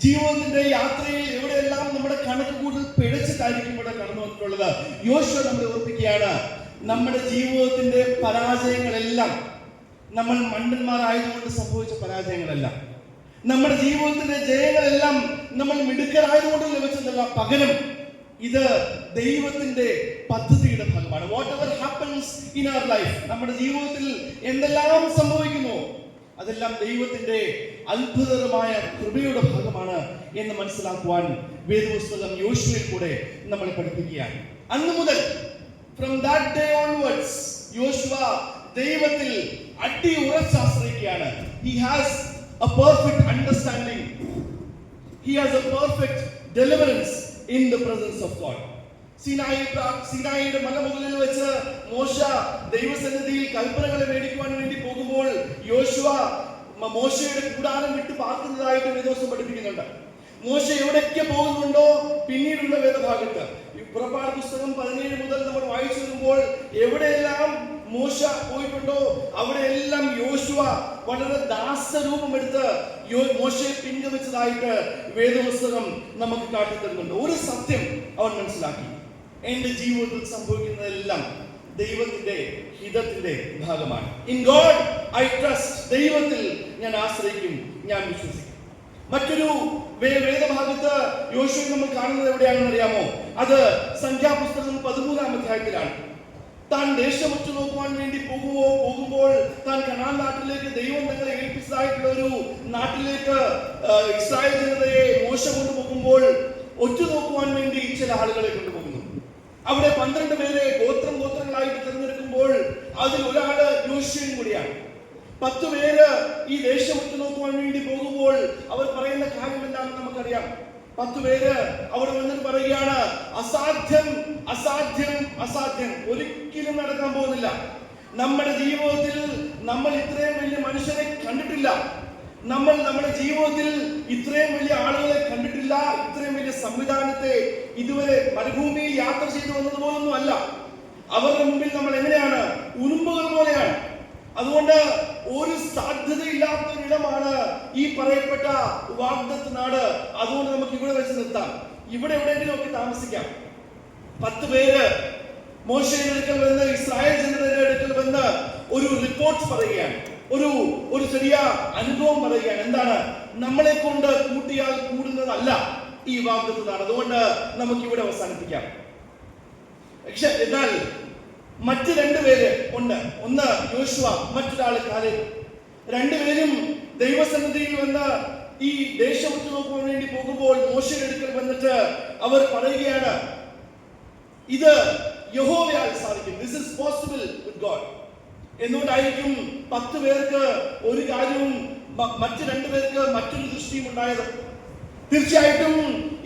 ജീവിതത്തിന്റെ യാത്രയിൽ എവിടെയെല്ലാം നമ്മുടെ കണക്ക് കൂടുതൽ പിഴച്ചിട്ടായിരിക്കും ഇവിടെ കടന്നു വന്നിട്ടുള്ളത്. യോശുവ നമ്മളെ ഓർപ്പിക്കുകയാണ്, നമ്മുടെ ജീവിതത്തിന്റെ പരാജയങ്ങളെല്ലാം നമ്മൾ മണ്ടന്മാരായതുകൊണ്ട് സംഭവിച്ച പരാജയങ്ങളല്ല. നമ്മുടെ ജീവിതത്തിന്റെ ജയങ്ങളെല്ലാം നമ്മൾ മിടുക്കരായതുകൊണ്ട് ലഭിച്ചതല്ല. പകരം ഇത് ദൈവത്തിന്റെ പദ്ധതിയുടെ ഭാഗമാണ്. Whatever happens in our life, നമ്മുടെ ജീവിതത്തിൽ എന്തെല്ലാം സംഭവിക്കുന്നു അതെല്ലാം ദൈവത്തിന്റെ അത്ഭുതകരമായ കൃപയുടെ ഭാഗമാണ് എന്ന് മനസ്സിലാക്കുവാൻ വേദപുസ്തകം യോശുവയിൽ കൂടെ നമ്മളെ പഠിപ്പിക്കുകയാണ്. അന്ന് മുതൽ ഫ്രം ദാറ്റ് ഡേ ഓൺവേർഡ്സ് യോശുവ ദൈവത്തിൽ അടിയുറച്ച് ആശ്രയിക്കുകയാണ്. He has a perfect understanding. He has a perfect deliverance in the presence of God. സീനായിയുടെ മലമുകളിൽ വെച്ച് മോശ ദൈവസന്നിധിയിൽ കൽപ്പനകളെ മേടിക്കുവാൻ വേണ്ടി പോകുമ്പോൾ യോശുവ മോശയുടെ കൂടാരം വിട്ട് പാർക്കുന്നതായിട്ട് വേദപുസ്തകം പഠിപ്പിക്കുന്നുണ്ട്. മോശ എവിടേക്ക് പോകുന്നുണ്ടോ പിന്നീടുള്ള വേദഭാഗത്ത് പുറപ്പാട് പുസ്തകം 17 മുതൽ നമ്മൾ വായിച്ചു വരുമ്പോൾ എവിടെയെല്ലാം മോശ പോയിട്ടുണ്ടോ അവിടെയെല്ലാം യോശുവ വളരെ ദാസരൂപമെടുത്ത് മോശയെ പിൻഗമിച്ചതായിട്ട് വേദപുസ്തകം നമുക്ക് കാട്ടിത്തരുന്നുണ്ട്. ഒരു സത്യം അവൻ മനസ്സിലാക്കി, എന്റെ ജീവിതത്തിൽ സംഭവിക്കുന്നതെല്ലാം ദൈവത്തിന്റെ ഹിതത്തിന്റെ ഭാഗമാണ്. ഇൻ ഗോഡ് ഐ ട്രസ്റ്റ്, ദൈവത്തിൽ ഞാൻ ആശ്രയിക്കും, ഞാൻ വിശ്വസിക്കും. മറ്റൊരു വേദഭാഗത്ത് യോശുവ നമ്മൾ കാണുന്നത് എവിടെയാണെന്ന് അറിയാമോ? അത് സംഖ്യാപുസ്തകം 13-ാം അധ്യായത്തിലാണ്. താൻ ദേശം ഒറ്റ നോക്കുവാൻ വേണ്ടി പോകുമ്പോൾ താൻ കനാൻ നാട്ടിലേക്ക് ദൈവം തങ്ങളെ ഏൽപ്പിച്ചതായിട്ടുള്ള ഒരു നാട്ടിലേക്ക് ഇസ്രായേൽ ജനതയെ മോശ കൊണ്ടുപോകുമ്പോൾ ഒറ്റ നോക്കുവാൻ വേണ്ടി ചില ആളുകളെ കൊണ്ടുപോകുന്നു. അവിടെ 12 പേരെ ഗോത്രങ്ങളായിട്ട് തിരഞ്ഞെടുക്കുമ്പോൾ അതിൽ ഒരാള് യോശുവയും കൂടിയാണ്. 10 പേര് ഈ ദേശം ഒറ്റ നോക്കുവാൻ വേണ്ടി പോകുമ്പോൾ അവർ പറയുന്ന കാര്യം എന്താണെന്ന് നമുക്കറിയാം. 10 പേര് അവിടെ വന്നിട്ട് പറയുകയാണ്, അസാധ്യം അസാധ്യം അസാധ്യം, ഒരിക്കലും നടക്കാൻ പോകുന്നില്ല. നമ്മുടെ ജീവിതത്തിൽ നമ്മൾ ഇത്രയും വലിയ മനുഷ്യരെ കണ്ടിട്ടില്ല. നമ്മൾ നമ്മുടെ ജീവിതത്തിൽ ഇത്രയും വലിയ ആളുകളെ കണ്ടിട്ടില്ല. ഇത്രയും വലിയ സംവിധാനത്തെ ഇതുവരെ മരുഭൂമിയിൽ യാത്ര ചെയ്തു വന്നതുപോലൊന്നും അല്ല. അവരുടെ മുമ്പിൽ നമ്മൾ എങ്ങനെയാണ്? ഉറുമ്പുകൾ പോലെയാണ്. അതുകൊണ്ട് ഒരു സാധ്യതയില്ലാത്ത ഇടമാണ് ഈ പറയപ്പെട്ട വാഗ്ദത്ത നാട്. അതുകൊണ്ട് നമുക്ക് ഇവിടെ വെച്ച് നിർത്താം. ഇവിടെ എവിടെയെങ്കിലും ഒക്കെ താമസിക്കാം. 10 പേര് മോശയുടെ അടുക്കൽ വന്ന്, ഇസ്രായേൽ ജനതയുടെ അടുക്കൽ വന്ന് ഒരു റിപ്പോർട്ട് പറയുകയാണ്, ഒരു ചെറിയ അനുഭവം പറയുകയാണ്. എന്താണ്? നമ്മളെ കൊണ്ട് കൂട്ടിയാൽ കൂടുന്നതല്ല ഈ വാഗ്ദത്ത നാട്. അതുകൊണ്ട് നമുക്ക് ഇവിടെ അവസാനിപ്പിക്കാം. പക്ഷെ എന്നാൽ മറ്റ് 2 പേര് ഉണ്ട്. ഒന്ന് യോശുവ, മറ്റൊരാള് കാലേബ്. 2 പേരും ദൈവസന്നിധിയിൽ വന്ന് ഈ ദേശം നോക്കാൻ വേണ്ടി പോകുമ്പോൾ മോശയുടെ അടുക്കൽ വന്നിട്ട് അവർ പറയുകയാണ്, ഇത് യഹോവയാൽ സാധിക്കും. This is possible with God. എന്തുകൊണ്ടായിരിക്കും 10 പേർക്ക് ഒരു കാര്യവും മറ്റ് 2 പേർക്ക് മറ്റൊരു ദൃഷ്ടിയും ഉണ്ടായത്? തീർച്ചയായിട്ടും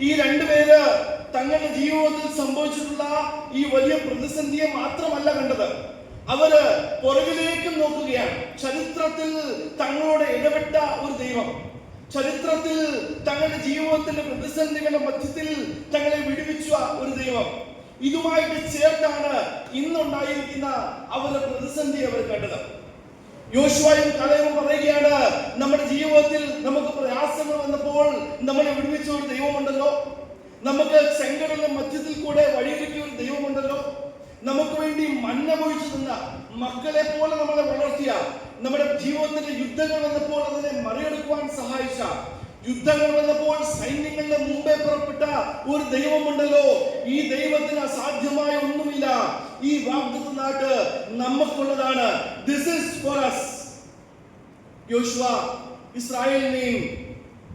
ഈ 2 പേര് തങ്ങളുടെ ജീവിതത്തിൽ സംഭവിച്ചിട്ടുള്ള ഈ വലിയ പ്രതിസന്ധിയെ മാത്രമല്ല കണ്ടത്, അവര് പുറകിലേക്കും നോക്കുകയാണ്. ചരിത്രത്തിൽ തങ്ങളോട് ഇടപെട്ട ഒരു ദൈവം, ചരിത്രത്തിൽ തങ്ങളുടെ ജീവിതത്തിന്റെ പ്രതിസന്ധികളുടെ മധ്യത്തിൽ തങ്ങളെ വിടുവിച്ച ഒരു ദൈവം, ഇതുമായിട്ട് ചേർത്താണ് ഇന്നുണ്ടായിരിക്കുന്ന അവരുടെ പ്രതിസന്ധി അവർ കണ്ടത്. യോശുവയും കാലേബും പറയുകയാണ്, നമ്മുടെ ജീവിതത്തിൽ നമുക്ക് പ്രയാസങ്ങൾ വന്നപ്പോൾ നമ്മളെ വിടുവിച്ച ഒരു ദൈവമുണ്ടല്ലോ, നമുക്ക് ചെങ്കടലിന്റെ മധ്യത്തിൽ കൂടെ വഴിയൊരുക്കിയ ഒരു ദൈവമുണ്ടല്ലോ, നമുക്ക് വേണ്ടി മന്ന പൊഴിച്ചു നിന്ന, മക്കളെ പോലെ നമ്മളെ വളർത്തിയ, നമ്മുടെ ജീവിതത്തിന്റെ യുദ്ധങ്ങൾ വന്നപ്പോൾ അതിനെ മറികടക്കുവാൻ സഹായിച്ച, യുദ്ധങ്ങൾ വന്നപ്പോൾ സൈന്യങ്ങളുടെ മുമ്പേ പുറപ്പെട്ട ഒരു ദൈവമുണ്ടല്ലോ, ഈ ദൈവത്തിന് അസാധ്യമായ ഒന്നുമില്ല. ഈ വാഗ്ദത്ത നാട് നമുക്കുള്ളതാണ്. This is for us. യോശുവ ഇസ്രായേലിനെയും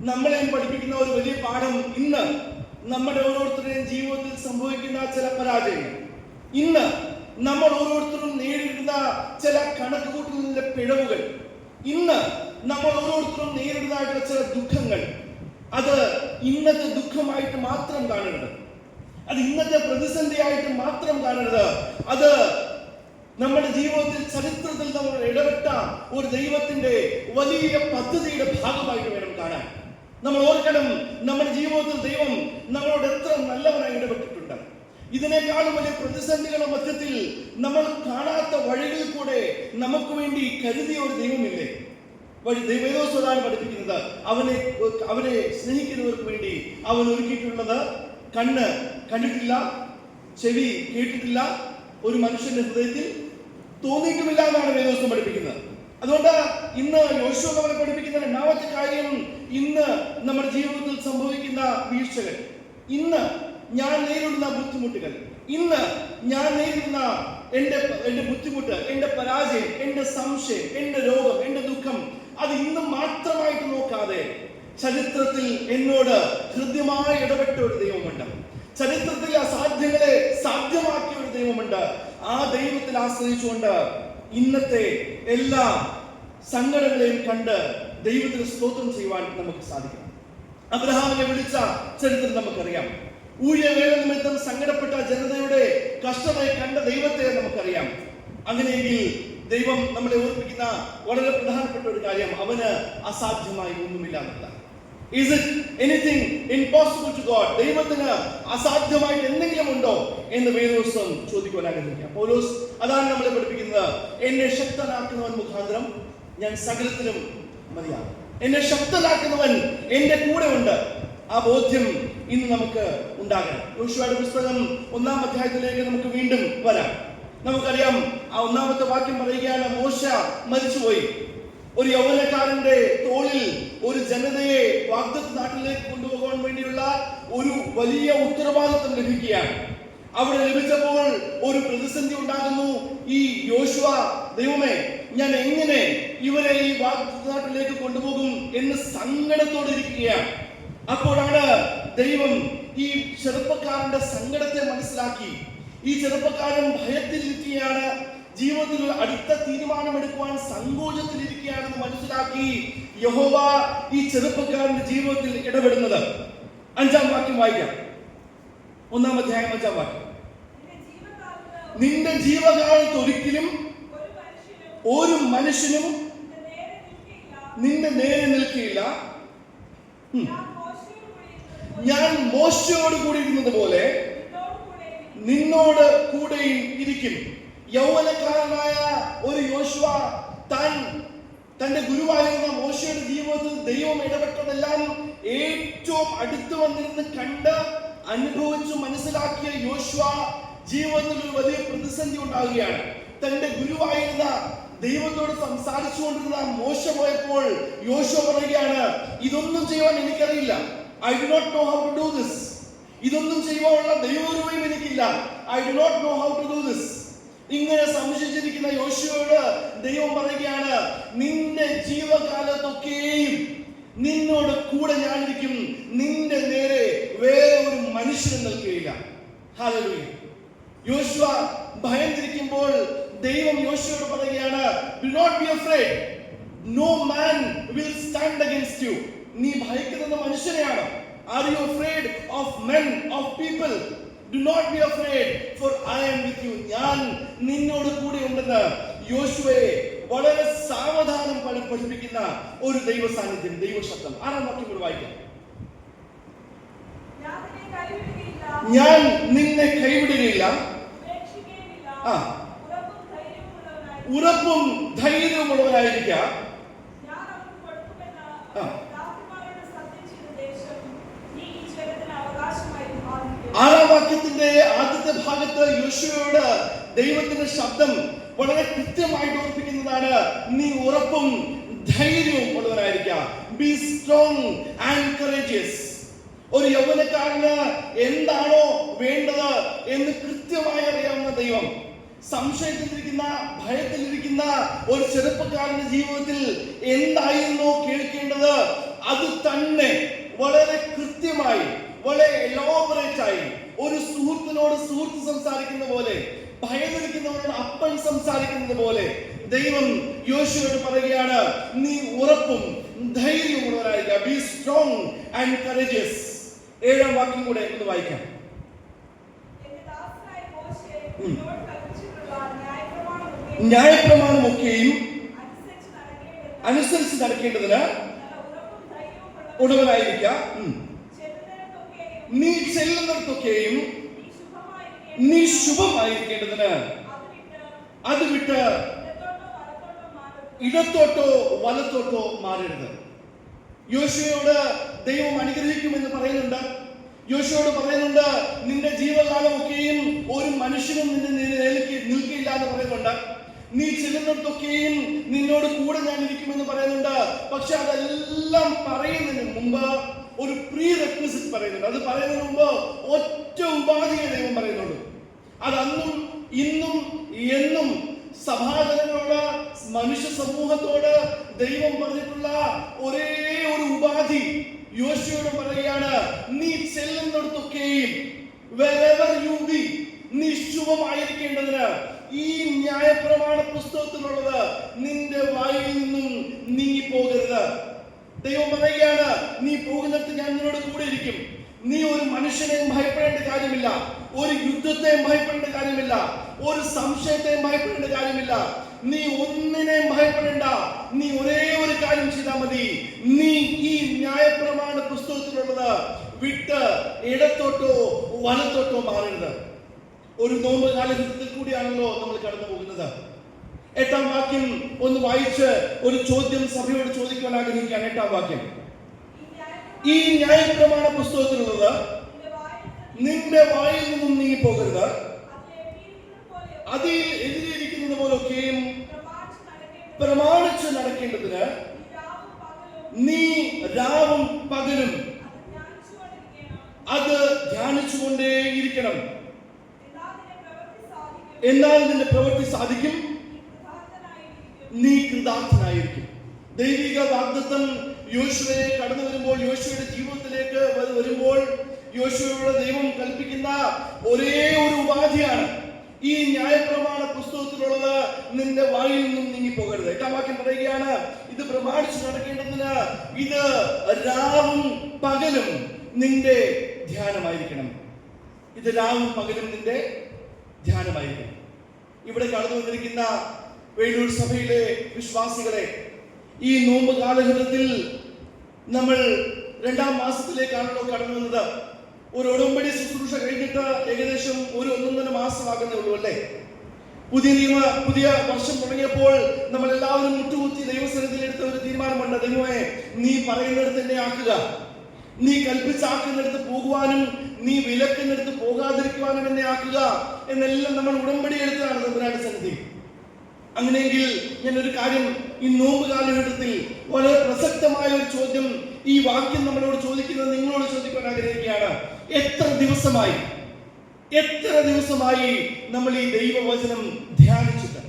നമ്മളെയും പഠിപ്പിക്കുന്ന ഒരു വലിയ പാഠം, ഇന്ന് നമ്മുടെ ഓരോരുത്തരുടെയും ജീവിതത്തിൽ സംഭവിക്കുന്ന ചില പരാജയങ്ങൾ, ഇന്ന് നമ്മൾ ഓരോരുത്തരും നേരിടുന്ന ചില കണക്കുകൂട്ടലിന്റെ പിഴവുകൾ, ഇന്ന് നമ്മൾ ഓരോരുത്തരും നേരിടുന്നതായിട്ടുള്ള ചില ദുഃഖങ്ങൾ, അത് ഇന്നത്തെ ദുഃഖമായിട്ട് മാത്രം കാണരുത്, അത് ഇന്നത്തെ പ്രതിസന്ധിയായിട്ട് മാത്രം കാണരുത്. അത് നമ്മുടെ ജീവിതത്തിൽ ചരിത്രത്തിൽ നമ്മൾ ഇടപെട്ട ഒരു ദൈവത്തിന്റെ വലിയ പദ്ധതിയുടെ ഭാഗമായിട്ട് വേണം കാണാൻ. നമ്മൾ ഓർക്കണം, നമ്മുടെ ജീവിതത്തിൽ ദൈവം നമ്മളോട് എത്ര നല്ലവനായി ഇടപെട്ടിട്ടുണ്ട്. ഇതിനേക്കാളും വലിയ പ്രതിസന്ധികളുടെ മധ്യത്തിൽ നമ്മൾ കാണാത്ത വഴികളിൽ കൂടെ നമുക്ക് വേണ്ടി കരുതിയ ഒരു ദൈവമില്ലേ? ദൈവദോസ്വതാണ് പഠിപ്പിക്കുന്നത്, അവനെ സ്നേഹിക്കുന്നവർക്ക് വേണ്ടി അവൻ ഒരുക്കിയിട്ടുള്ളത് കണ്ണ് കണ്ടിട്ടില്ല, ചെവി കേട്ടിട്ടില്ല, ഒരു മനുഷ്യന്റെ ഹൃദയത്തിൽ തോന്നിയിട്ടുമില്ല എന്നാണ് വേദോസ്വം പഠിപ്പിക്കുന്നത്. അതുകൊണ്ട് ഇന്ന് യോശുവ നമ്മളെ പഠിപ്പിക്കുന്ന 2ാമത്തെ കാര്യം, ഇന്ന് നമ്മുടെ ജീവിതത്തിൽ സംഭവിക്കുന്ന വീഴ്ചകൾ, ഇന്ന് ഞാൻ നേരിടുന്ന ബുദ്ധിമുട്ടുകൾ, ഇന്ന് ഞാൻ നേരിടുന്ന എന്റെ ബുദ്ധിമുട്ട്, എന്റെ പരാജയം, എന്റെ സംശയം, എന്റെ രോഗം, എന്റെ ദുഃഖം, അത് ഇന്ന് മാത്രമായിട്ട് നോക്കാതെ ചരിത്രത്തിൽ എന്നോട് ഹൃദ്യമായി ഇടപെട്ട ഒരു ദൈവമുണ്ട്. ചരിത്രത്തിൽ അസാധ്യങ്ങളെ സാധ്യമാക്കിയ ഒരു ദൈവമുണ്ട്. ആ ദൈവത്തിൽ ആശ്രയിച്ചുകൊണ്ട് ഇന്നത്തെ എല്ലാ സങ്കടങ്ങളെയും കണ്ട് ദൈവത്തിന് സ്തോത്രം ചെയ്യുവാൻ നമുക്ക് സാധിക്കണം. അബ്രഹാമിനെ വിളിച്ച ചരിത്രം നമുക്കറിയാം. ഊഴിയവേല നിമിത്തം സങ്കടപ്പെട്ട ജനതയുടെ കഷ്ടതയെ കണ്ട ദൈവത്തെ നമുക്കറിയാം. അങ്ങനെയെങ്കിൽ ദൈവം നമ്മളെ ഓർപ്പിക്കുന്ന വളരെ പ്രധാനപ്പെട്ട ഒരു കാര്യം, അവന് അസാധ്യമായി ഒന്നുമില്ല എന്നതാണ്. Is it anything impossible to God? ദൈവത്തിന് അസാധ്യമായിട്ട് എന്തെങ്കിലും ഉണ്ടോ എന്ന് വേദോസ്തം ചോദിക്കുവാൻ ആഗ്രഹിക്കാം. പൗലോസ് അതാണ് നമ്മളെ പഠിപ്പിക്കുന്നത്, എന്നെ ശക്തനാക്കുന്നവൻ മുഖാന്തരം ഞാൻ സകലത്തിലും മതിയാകും. എന്നെ ശക്തനാക്കുന്നവൻ എന്റെ കൂടെ ഉണ്ട്. ആ ബോധ്യം ഇന്ന് നമുക്ക് ഉണ്ടാകണം. യോശുവയുടെ പുസ്തകം 1-ാം അധ്യായത്തിലേക്ക് നമുക്ക് വീണ്ടും വരാം. നമുക്കറിയാം, ആ 1-ാമത്തെ വാക്യം പറയുകയാണ്, മോശ മരിച്ചുപോയി. ഒരു യൗവനക്കാരന്റെ തോളിൽ ഒരു ജനതയെ വാഗ്ദത്ത നാട്ടിലേക്ക് കൊണ്ടുപോകാൻ വേണ്ടിയുള്ള ഒരു വലിയ ഉത്തരവാദിത്വം ലഭിക്കുകയാണ്. അവിടെ ലഭിച്ചപ്പോൾ ഒരു പ്രതിസന്ധി ഉണ്ടാകുന്നു. ഈ യോശുവ, ദൈവമേ, ഞാൻ എങ്ങനെ ഇവരെ ഈ വാഗ്ദത്ത നാട്ടിലേക്ക് കൊണ്ടുപോകും എന്ന് സങ്കടത്തോടെ ഇരിക്കുകയാണ്. അപ്പോഴാണ് ദൈവം ഈ ചെറുപ്പക്കാരന്റെ സങ്കടത്തെ മനസ്സിലാക്കി. ഈ ചെറുപ്പക്കാരൻ ഭയത്തിലിരിക്കുകയാണ്, ജീവിതത്തിൽ അടുത്ത തീരുമാനമെടുക്കുവാൻ സങ്കോചത്തിലിരിക്കുകയാണെന്ന് മനസ്സിലാക്കി യഹോവ ഈ ചെറുപ്പക്കാരന്റെ ജീവിതത്തിൽ ഇടപെടുന്നത്. 5-ാം വാക്യം വായിക്കാം. 1-ാം അധ്യായം 5-ാം വാക്യം. നിന്റെ ജീവകാലത്ത് ഒരിക്കലും ഒരു മനുഷ്യനും നിന്റെ നേരെ നിൽക്കുകയില്ല. ഞാൻ മോശയോട് കൂടി ഇരുന്നത് പോലെ നിന്നോട് കൂടെയും ഇരിക്കും. യൗവനക്കാരനായ ഒരു യോശുവ തന്റെ ഗുരുവായിരുന്ന മോശയുടെ ജീവിതത്തിൽ ദൈവം ഇടപെട്ടതെല്ലാം ഏറ്റവും അടുത്ത് വന്നിരുന്ന് കണ്ട് അനുഭവിച്ചു മനസ്സിലാക്കിയ യോശുവ ജീവിതത്തിൽ ഒരു വലിയ പ്രതിസന്ധി ഉണ്ടാവുകയാണ്. തന്റെ ഗുരുവായിരുന്ന ദൈവത്തോട് സംസാരിച്ചുകൊണ്ടിരുന്ന മോശ പോയപ്പോൾ യോശുവ പറയുകയാണ്, ഇതൊന്നും ചെയ്യാൻ എനിക്കറിയില്ല. I do not know how to do this. ഇതൊന്നും ചെയ്യുവാനുള്ള ദൈവകൃപയും എനിക്കില്ല. I do not know how to do this. ഇങ്ങനെ സംശയിച്ചിരിക്കുന്ന യോശുവയോട് ദൈവം പറയുകയാണ്, നിന്റെ ജീവകാലത്തൊക്കെയും നിന്നോട് കൂടെ ഞാനിരിക്കും, നിന്റെ നേരെ വേറെ ഒരു മനുഷ്യനും നിൽക്കുകയില്ല. ഹല്ലേലൂയ. യോശുവ ഭയന്നിരിക്കുമ്പോൾ ദൈവം യോശുവയോട് പറയുകയാണ്, do not be afraid. No man will stand against you. നീ ഭയക്കുന്നത് മനുഷ്യനെയാണ്. Are you afraid of men, of people? Do not be afraid, for I am with you. ഞാൻ നിന്നോട് കൂടെ ഉണ്ടെന്ന് യോശുവയെ വളരെ സാവധാനം പഠിപ്പിക്കുന്ന ഒരു ദൈവ സാന്നിധ്യം, ദൈവശബ്ദം. 6-ാം വാക്യം കൂടി വായിക്കാം. ഞാൻ നിന്നെ കൈവിടുകയില്ല, ഉറപ്പും ധൈര്യമുള്ളവനായിരിക്കുക. ആറാം വാക്യത്തിന്റെ ആദ്യത്തെ ഭാഗത്ത് യോശുവയോട് ദൈവത്തിന്റെ ശബ്ദം വളരെ കൃത്യമായിട്ട് ഓർപ്പിക്കുന്നതാണ്, നീ ഉറപ്പും ധൈര്യവും ഉള്ളവനായിരിക്കുക. Be strong and courageous. ഒരു യൗവനക്കാരന് എന്താണോ വേണ്ടത് എന്ന് കൃത്യമായി അറിയാവുന്ന ദൈവം, സംശയത്തിലിരിക്കുന്ന ഭയത്തിലിരിക്കുന്ന ഒരു ചെറുപ്പക്കാരന്റെ ജീവിതത്തിൽ എന്തായിരുന്നോ കേൾക്കേണ്ടത് അത് തന്നെ വളരെ കൃത്യമായി, വളരെ എലോബറേറ്റ് ആയി, ഒരു സുഹൃത്തിനോട് സുഹൃത്ത് സംസാരിക്കുന്ന പോലെ, ഭയന്നിരിക്കുന്നവരോട് അപ്പൻ സംസാരിക്കുന്നത് പോലെ ദൈവം യോശുവയോട് പറയുകയാണ്, നീ ഉറപ്പും ധൈര്യമുള്ളവരായിരിക്കുക. Be strong and courageous. 7-ാം വാക്യം കൂടെ ഒന്ന് വായിക്കാം. ന്യായപ്രമാണമൊക്കെയും അനുസരിച്ച് നടക്കേണ്ടതിന് ഉടമനായിരിക്കുക. നീ ചെല്ലുന്നിടത്തൊക്കെയും നീ ശുഭമായിരിക്കേണ്ടതിന് അത് വിട്ട് ഇടത്തോട്ടോ വലത്തോട്ടോ മാറരുത്. യോശുവയോട് ദൈവം അനുഗ്രഹിക്കുമെന്ന് പറയുന്നുണ്ട്. യോശുവയോട് പറയുന്നുണ്ട്, നിന്റെ ജീവകാലമൊക്കെയും ഒരു മനുഷ്യനും നിന്നെ നിൽക്കില്ല എന്ന് പറയുന്നുണ്ട്. നീ ചെല്ലുന്നിടത്തൊക്കെയും നിന്നോട് കൂടെ ഞാൻ ഇരിക്കുമെന്ന് പറയുന്നുണ്ട്. പക്ഷെ അതെല്ലാം പറയുന്നതിന് മുമ്പ് ഒരു പ്രീ റെക്വിസിറ്റ് പറയുന്നുണ്ട്. അത് പറയുന്നതിന് മുമ്പ് ഒറ്റ ഉപാധിയെ ദൈവം പറയുന്നുള്ളൂ. അത് അന്നും ഇന്നും എന്നും സഭാജനങ്ങളോട്, മനുഷ്യ സമൂഹത്തോട് ദൈവം പറഞ്ഞിട്ടുള്ള ഒരേ ഒരു ഉപാധി യോശുവയോട് പറയുകയാണ്, നീ ചെല്ലുന്നിടത്തൊക്കെയും wherever you be, നീ ശുഭമായിരിക്കേണ്ടതിന് ഈ ന്യായപ്രമാണ പുസ്തകത്തിലുള്ളത് നിന്റെ വായിൽ നിന്നും നീങ്ങി പോകരുത്. ദൈവം പറയുകയാണ്, നീ പോകുന്നിടത്ത് ഞാൻ നിന്നോട് കൂടെ ഇരിക്കും. നീ ഒരു മനുഷ്യനെയും ഭയപ്പെടേണ്ട കാര്യമില്ല, ഒരു യുദ്ധത്തെയും ഭയപ്പെടേണ്ട കാര്യമില്ല, ഒരു സംശയത്തെയും ഭയപ്പെടേണ്ട കാര്യമില്ല. നീ ഒന്നിനെയും ഭയപ്പെടേണ്ട. നീ ഒരേ ഒരു കാര്യം ചെയ്താൽ മതി. നീ ഈ ന്യായപ്രമാണ പുസ്തകത്തിലുള്ളത് വിട്ട് ഇടത്തോട്ടോ വലത്തോട്ടോ മാറരുത്. ഒരു നോമ്പ് കാലഘട്ടത്തിൽ കൂടിയാണല്ലോ നമ്മൾ കടന്നു പോകുന്നത്. 8-ാം വാക്യം ഒന്ന് വായിച്ച് ഒരു ചോദ്യം സഭയോട് ചോദിക്കാൻ ആഗ്രഹിക്കുകയാണ്. 8-ാം വാക്യം, ഈ ന്യായപ്രമാണ പുസ്തകത്തിലുള്ളത് നിന്റെ വായിൽ നിന്നും നീങ്ങി പോകരുത്. അതിൽ എതിരെയിരിക്കുന്നത് പോലൊക്കെയും പ്രമാണിച്ച് നടക്കേണ്ടതിന് നീ രാവും പകലും അത് ധ്യാനിച്ചുകൊണ്ടേയിരിക്കണം. എന്നാൽ നിന്റെ പ്രവൃത്തി സാധിക്കും, നീ കൃതാർത്ഥനായിരിക്കും. ദൈവിക വാഗ്ദത്തം യോശുവയെ കടന്നു വരുമ്പോൾ, യോശുവയുടെ ജീവിതത്തിലേക്ക് വരുമ്പോൾ യോശുവയോട് ദൈവം കൽപ്പിക്കുന്ന ഒരേ ഒരു ഉപാധിയാണ്, ഈ ന്യായപ്രമാണ പുസ്തകത്തിലുള്ളത് നിന്റെ വായിൽ നിന്നും നീങ്ങി പോകരുത്. 8-ാം വാക്യം പറയുകയാണ്, ഇത് പ്രമാണിച്ച് നടക്കേണ്ടതിന് ഇത് രാവും പകലും നിന്റെ ധ്യാനമായിരിക്കണം. ഇത് രാവും പകലും നിന്റെ ധ്യാനമായിരിക്കണം. ഇവിടെ കടന്നു വന്നിരിക്കുന്ന വേലൂർ സഭയിലെ വിശ്വാസികളെ, ഈ നോമ്പ് കാലഘട്ടത്തിൽ നമ്മൾ 2-ാം മാസത്തിലേക്കാണല്ലോ കടന്നു വന്നത്. ഒരു ഉടമ്പടി ശുശ്രൂഷ കഴിഞ്ഞിട്ട് ഏകദേശം 1-1.5 മാസമാകുന്നേ ഉള്ളൂ അല്ലേ? പുതിയ വർഷം തുടങ്ങിയപ്പോൾ നമ്മൾ എല്ലാവരും മുട്ടുകുത്തി ദൈവസന്നിധിയിൽ എടുത്ത ഒരു തീരുമാനമുണ്ട്. ദൈവമേ, നീ പറയുന്നിടത്ത് എന്നെ ആക്കുക, നീ കൽപ്പിച്ചാക്കുന്നിടത്ത് പോകുവാനും നീ വിലക്കുന്നിടത്ത് പോകാതിരിക്കുവാനും എന്നെ ആക്കുക എന്നെല്ലാം നമ്മൾ ഉടമ്പടി എടുത്തതാണ് തമ്പുരാന്റെ സന്നിധി. അങ്ങനെയെങ്കിൽ ഞാൻ ഒരു കാര്യം ഈ നോമ്പ് കാലഘട്ടത്തിൽ വളരെ പ്രസക്തമായ ഒരു ചോദ്യം, ഈ വാക്യം നമ്മളോട് ചോദിക്കുന്നത് നിങ്ങളോട് ചോദിക്കാൻ ആഗ്രഹിക്കുകയാണ്. എത്ര ദിവസമായി നമ്മൾ ഈ ദൈവവചനം ധ്യാനിച്ചിട്ട്?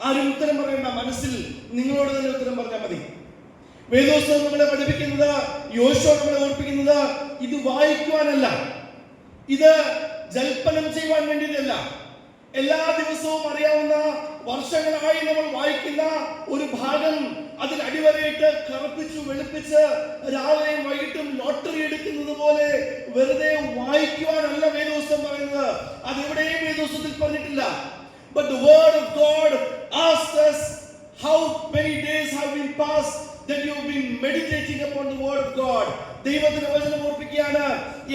ആരും ഉത്തരം പറയണ്ട, മനസ്സിൽ നിങ്ങളോട് തന്നെ ഉത്തരം പറഞ്ഞാൽ മതി. വേദോത്സവം നമ്മളെ പഠിപ്പിക്കുന്നത്, യോശുവ നമ്മളെ ഓർപ്പിക്കുന്നത് ഇത് വായിക്കുവാനല്ല, ഇത് ജൽപ്പനം ചെയ്യുവാൻ വേണ്ടിയിട്ടല്ല. എല്ലാ ദിവസവും അറിയാവുന്ന, വർഷങ്ങളായി നമ്മൾ വായിക്കുന്ന ഒരു ഭാഗം അതിൽ അടിവരയിട്ട് കറുപ്പിച്ചു വെളുപ്പിച്ച് രാവിലെയും വൈകിട്ടും ലോട്ടറി എടുക്കുന്നത് പോലെ വെറുതെ വായിക്കുവാനല്ല വേദോത്സവം പറയുന്നത്. അതെവിടെയും വേദോത്സവത്തിൽ പറഞ്ഞിട്ടില്ല. But the word of God asks us, how many days have been passed that you have been meditating upon the word of God? ദൈവത്തിന്റെ വചനം ഓർപ്പിക്കുകയാണ്,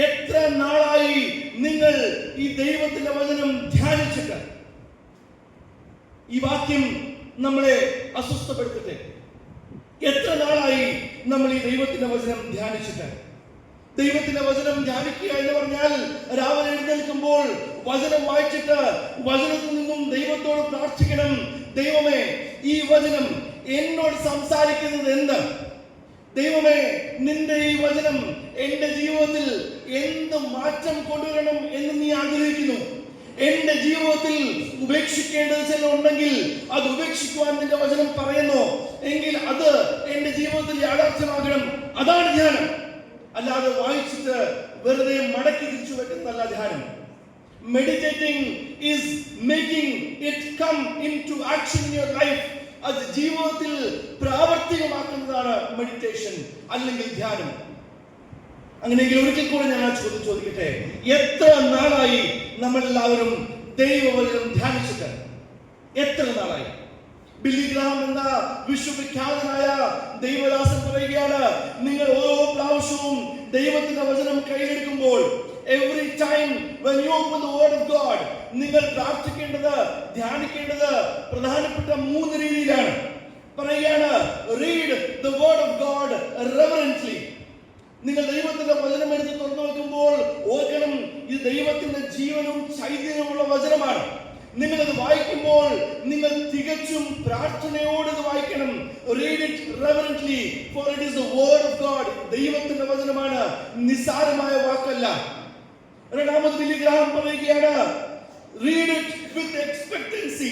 എത്ര നാളായി നിങ്ങൾ ഈ ദൈവത്തിന്റെ വചനം ധ്യാനിച്ചിട്ട്? ഈ വാക്യം നമ്മളെ അസ്വസ്ഥപ്പെടുത്തട്ടെ. എത്ര നാളായി നമ്മൾ ഈ ദൈവത്തിന്റെ വചനം ധ്യാനിച്ചിട്ട്? ദൈവത്തിന്റെ വചനം ധ്യാനിക്കുക എന്ന് പറഞ്ഞാൽ രാവിലെ എഴുന്നേൽക്കുമ്പോൾ വചനം വായിച്ചിട്ട് വചനത്തിൽ നിന്നും ദൈവത്തോട് പ്രാർത്ഥിക്കണം. ദൈവമേ, ഈ വചനം എന്നോട് സംസാരിക്കുന്നത് എന്ത്? ദൈവമേ, നിന്റെ ഈ വചനം എന്റെ ജീവിതത്തിൽ എന്ത് മാറ്റം കൊണ്ടുവരണം എന്ന് നീ ആഗ്രഹിക്കുന്നു? എന്റെ ജീവിതത്തിൽ ഉപേക്ഷിക്കേണ്ടത് ചില ഉണ്ടെങ്കിൽ അത് ഉപേക്ഷിക്കുവാൻ നിന്റെ വചനം പറയുന്നു എങ്കിൽ അത് എന്റെ ജീവിതത്തിൽ യാഥാർത്ഥ്യമാകണം. അതാണ് ധ്യാനം. അല്ലാതെ വായിച്ചിട്ട് വെറുതെ മടക്കി തിരിച്ചു വെക്കുന്നതല്ല ധ്യാനം. Meditating is making it come into action in your life. അത് ജീവിതത്തിൽ പ്രാവർത്തികമാക്കുന്നതാണ് മെഡിറ്റേഷൻ അല്ലെങ്കിൽ ധ്യാനം. അങ്ങനെയെങ്കിൽ ഒരിക്കൽ കൂടെ ഞാൻ ആ ചോദ്യം ചോദിക്കട്ടെ, എത്ര നാളായി നമ്മൾ എല്ലാവരും ദൈവവചനം ധ്യാനിച്ചിട്ട്? എത്ര നാളായി? ബില്ലി ഗ്രഹാം എന്ന വിശ്വവിഖ്യാതനായ ദൈവദാസൻ പറയുകയാണ്, നിങ്ങൾ ഓരോ പ്രാവശ്യവും ദൈവത്തിന്റെ വചനം കയ്യിലെടുക്കുമ്പോൾ, every time when you open the word of God, നിങ്ങൾ പ്രാർത്ഥിക്കേണ്ടത്, ധ്യാനിക്കേണ്ടത് പ്രധാനപ്പെട്ട 3 രീതിയിലാണ്. പറയുകയാണ്, read the word of God reverently. നിങ്ങൾ ദൈവത്തിന്റെ വചനം എടുത്ത് തുറന്നു വെക്കുമ്പോൾ ഓർക്കണം, ഇത് ദൈവത്തിന്റെ ജീവനും ചൈതന്യമുള്ള വചനമാണ്. നിങ്ങളത് വായിക്കുമ്പോൾ നിങ്ങൾ തികച്ചും പ്രാർത്ഥനയോടെ ഇത് വായിക്കണം. Read it reverently, for it is the word of God. ദൈവത്തിന്റെ വചനമാണ്, നിസ്സാരമായ വാക്കല്ല. രണ്ടാമത് ബില്ലി ഗ്രഹാം പറയുകയാണ്, read it with expectancy.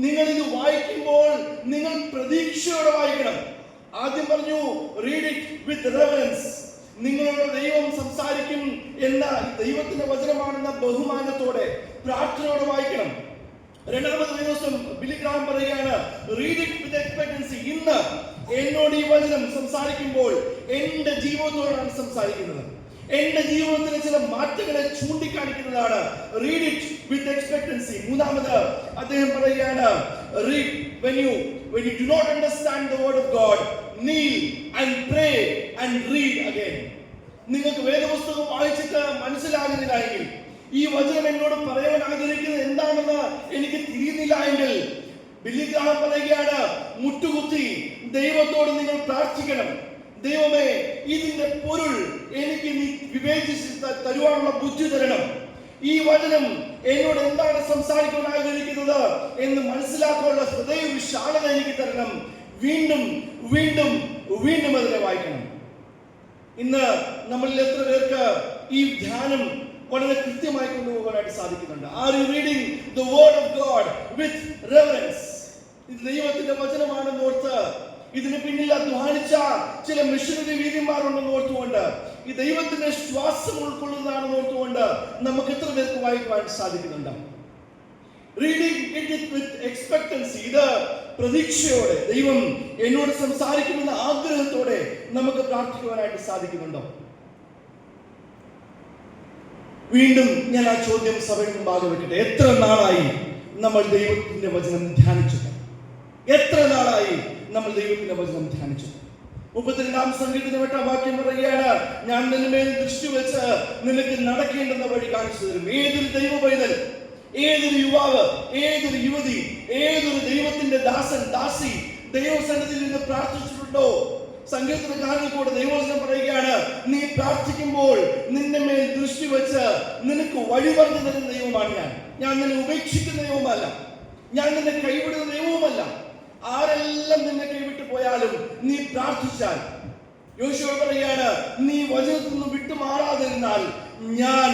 നിങ്ങൾ ഇത് വായിക്കുമ്പോൾ നിങ്ങൾ പ്രതീക്ഷയോടെ വായിക്കണം. ആദ്യം പറഞ്ഞു read it with reverence. നിങ്ങളോട് ദൈവം സംസാരിക്കും എന്ന ദൈവത്തിന്റെ വചനമാണെന്ന ബഹുമാനത്തോടെ പ്രാർത്ഥനയോടെ വായിക്കണം. രണ്ടാമത്തെ ദിവസം ബില്ലി ഗ്രഹാം പറയുകയാണ്, read it with expectancy. ഇന്ന് എന്നോട് ഈ വചനം സംസാരിക്കുമ്പോൾ എന്റെ ജീവിതത്തോടാണ് സംസാരിക്കുന്നത്, എന്റെ ജീവിതത്തിലെ ചില മാറ്റങ്ങളെ ചൂണ്ടിക്കാണിക്കുന്നതാണ്. read it with expectancy. മൂന്നാമത് അദ്ദേഹം പറയുകയാണ്, read when you do not understand the word of God, kneel and pray and read again. നിങ്ങൾക്ക് വേദപുസ്തകം വായിച്ചിട്ട് മനസ്സിലാകുന്നില്ല എങ്കിൽ, ഈ വചനം എന്നോട് പറയാൻ ആഗ്രഹിക്കുന്നത് എന്താണെന്ന് എനിക്ക് തിരിയുന്നില്ല എങ്കിൽ, ബില്ലി ഗ്രഹാം പറയുകയാണ്, മുട്ടുകുത്തി ദൈവത്തോട് നിങ്ങൾ പ്രാർത്ഥിക്കണം. ദൈവമേ, ഇതിന്റെ പൊരുൾ എനിക്ക് നീ വിവേചിച്ച് തരുവാനുള്ള ബുദ്ധി തരണം. ഈ വചനം എന്നോട് എന്താണ് സംസാരിക്കാൻ ആഗ്രഹിക്കുന്നത് എന്ന് മനസ്സിലാക്കാനുള്ള ഹൃദയ വിശാലത എനിക്ക് തരണം. വീണ്ടും വീണ്ടും വീണ്ടും അതിനെ വായിക്കണം. ഇന്ന് നമ്മളിൽ എത്ര പേർക്ക് ഈ ധ്യാനം വളരെ കൃത്യമായി കൊണ്ടുപോകാനായിട്ട് സാധിക്കുന്നുണ്ട്? Are you reading the word of God with reverence? ഇത് ദൈവത്തിന്റെ വചനമാണെന്ന് ഓർത്ത്, ഇതിന് പിന്നിൽ അധ്വാനിച്ച ചില മിഷനറി വീരന്മാരുണ്ടെന്ന് ഓർത്തുകൊണ്ട്, ഈ ദൈവത്തിന്റെ ശ്വാസം ഉൾക്കൊള്ളുന്നതാണെന്ന് ഓർത്തുകൊണ്ട് നമുക്ക് എത്ര പേർക്ക് വായിക്കുവാൻ സാധിക്കുന്നുണ്ട്? Reading it with expectancy. ഇത് പ്രതീക്ഷയോടെ ദൈവം എന്നോട് സംസാരിക്കുമെന്ന ആഗ്രഹത്തോടെ നമുക്ക് പ്രാർത്ഥിക്കുവാനായിട്ട് സാധിക്കുന്നുണ്ടോ? വീണ്ടും ഞാൻ ആ ചോദ്യം സഭയുടെ മുമ്പാകെ വെക്കട്ടെ. എത്ര നാളായി നമ്മൾ ദൈവത്തിന്റെ വചനം ധ്യാനിച്ചിട്ട്? എത്ര നാളായി നമ്മൾ ദൈവത്തിന്റെ വചനം ധ്യാനിച്ചിട്ട്? 32-ാം സങ്കീർത്തനം 8-ാം വാക്യം പറയുകയാണ്, ഞാൻ നിന്മേൽ ദൃഷ്ടി വെച്ച് നിനക്ക് നടക്കേണ്ടുന്ന വഴി കാണിച്ചു തരും. ഏതൊരു ദൈവ പൈതൽ ഏതൊരു യുവാവ്, ഏതൊരു യുവതി, ഏതൊരു ദൈവത്തിന്റെ ദാസൻ, ദാസി ദൈവസന്നിധിയിൽ നിന്ന് പ്രാർത്ഥിച്ചിട്ടുണ്ടോ? സങ്കീർത്തനക്കാരനോട് ദൈവവചനം പറയുകയാണ്, നീ പ്രാർത്ഥിക്കുമ്പോൾ നിന്റെ മേൽ ദൃഷ്ടി വെച്ച് നിനക്ക് വഴി പറഞ്ഞു തരുന്ന ദൈവമാണ് ഞാൻ നിന്നെ ഉപേക്ഷിക്കുന്ന ദൈവമല്ല, ഞാൻ നിന്നെ കൈവിടുന്ന ദൈവവുമല്ല. ആരെല്ലാം നിന്നെ കൈവിട്ടു പോയാലും നീ പ്രാർത്ഥിച്ചാൽ, യോശുവ പറയുകയാണ്, നീ വചനത്തിൽ നിന്ന് വിട്ടുമാറാതിരുന്നാൽ ഞാൻ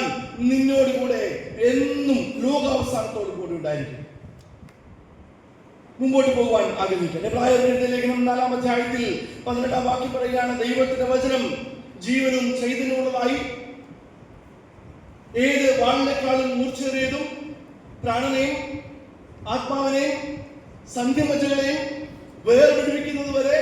നിന്നോട് കൂടെ എന്നും ലോകാവസാനത്തോടു കൂടി ഉണ്ടായിരിക്കും. മുമ്പോട്ട് പോകുവാൻ ആഗ്രഹിക്കുന്നു. എബ്രായരുടെ ലേഖനം 4-ാം അധ്യായത്തിൽ 18-ാം വാക്യം പറയുകയാണ്, ദൈവത്തിന്റെ വചനം ജീവനും ചൈതന്യമുള്ളതായി ഏത് വാളിനേക്കാളും മൂർച്ചയേറിയതും പ്രാണനെയും ആത്മാവിനെയും സന്ധിമജ്ജകളെയും വേർപിടിപ്പിക്കുന്നത് വരെ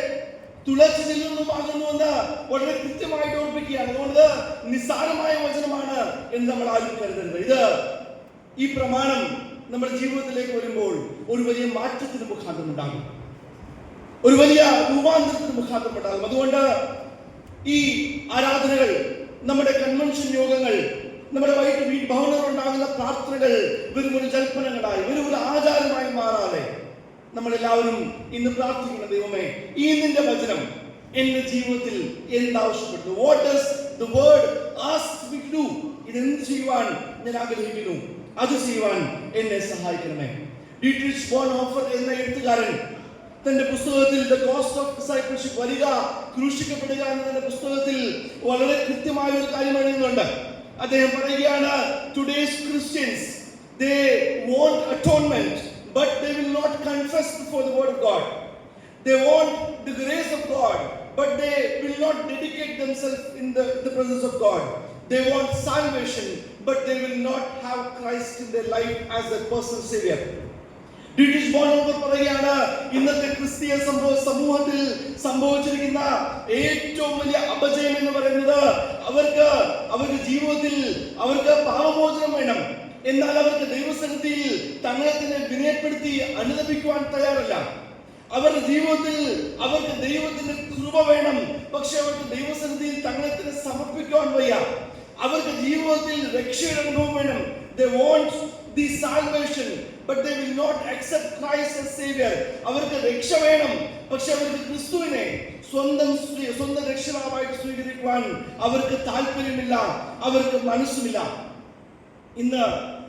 തുളച്ചു ചെല്ലുന്നതുമാകുന്നുവെന്ന് വളരെ കൃത്യമായിട്ട് ഓർമ്മിക്കുകയാണ്. അതുകൊണ്ട് നിസ്സാരമായ വചനമാണ് എന്ന് നമ്മൾ ആരും കരുതരുത്. ഈ പ്രമാണം നമ്മുടെ ജീവിതത്തിലേക്ക് വരുമ്പോൾ ഒരു വലിയ മാറ്റത്തിന് മുഖാന്തരം ഉണ്ടാകും, ഒരു വലിയ രൂപാന്തരത്തിന് മുഖാന്തരം ഉണ്ടാകും. അതുകൊണ്ട് ഈ ആരാധനകൾ, നമ്മുടെ കൺവെൻഷൻ യോഗങ്ങൾ, നമ്മുടെ വൈകിട്ട് ഭവനങ്ങൾ ഉണ്ടാകുന്ന പ്രാർത്ഥനകൾ വെറും ഒരു ജൽപ്പനങ്ങളായി, വെറും ഒരു ആചാരമായി മാറാതെ നമ്മളെല്ലാവരും ഇന്ന് പ്രാർത്ഥിക്കുന്ന, ദൈവമേ, ഈ നിന്റെ വചനം എന്റെ ജീവിതത്തിൽ എന്താവശ്യപ്പെട്ടു? What does the word ask me to do? ഇതെന്ത് ചെയ്യുവാൻ ഞാൻ ആഗ്രഹിക്കുന്നു, അത് ചെയ്യുവാൻ എന്നെ സഹായിക്കണമേ. ഡീട്രിച്ച് ബോൺഹോഫർ എന്ന എഴുത്തുകാരൻ തന്റെ പുസ്തകത്തിൽ ദ കോസ്റ്റ് ഓഫ് ഡിസൈപ്പിൾഷിപ്പ്, വരിക ക്രൂശിക്കപ്പെടുക എന്ന പുസ്തകത്തിൽ വളരെ കൃത്യമായ ഒരു കാര്യം എഴുതുന്നുണ്ട്. അദ്ദേഹം പറയുകയാണ്, today's Christians they want atonement, but they will not confess before the word of God. They want the grace of God, but they will not dedicate themselves in the presence of God. They want salvation, but they will not have Christ in their life as their personal savior. Dietrich Bonhoeffer പറയുകയാണ്, ഇന്നത്തെ ക്രിസ്തീയ സമൂഹത്തിൽ സംഭവിച്ചിരിക്കുന്ന ഏറ്റവും വലിയ അപജയം എന്ന് പറയുന്നത് അവർക്ക് ജീവിതത്തിൽ അവർക്ക് പാപമോചനം വേണം, എന്നാൽ അവർക്ക് ദൈവസന്നിധിയിൽ തങ്ങളെ തന്നെ വിനയപ്പെടുത്തി അനുദപിക്കുവാൻ തയ്യാറല്ല. അവരുടെ ജീവിതത്തിൽ അവർക്ക് ദൈവത്തിന്റെ കൃപ വേണം, പക്ഷെ അവർക്ക് ദൈവസന്നിധിയിൽ തങ്ങളെ തന്നെ സമർപ്പിക്കുവാൻ വയ്യ. അവർക്ക് ജീവിതത്തിൽ രക്ഷയുടെ അനുഭവം വേണം. They want the salvation, but they will not accept Christ as Savior. അവർക്ക് രക്ഷ വേണം, പക്ഷെ അവർക്ക് ക്രിസ്തുവിനെ സ്വന്തം രക്ഷകനായിട്ട് സ്വീകരിക്കുവാൻ അവർക്ക് താല്പര്യമില്ല, അവർക്ക് മനസ്സുമില്ല. ഇന്ന്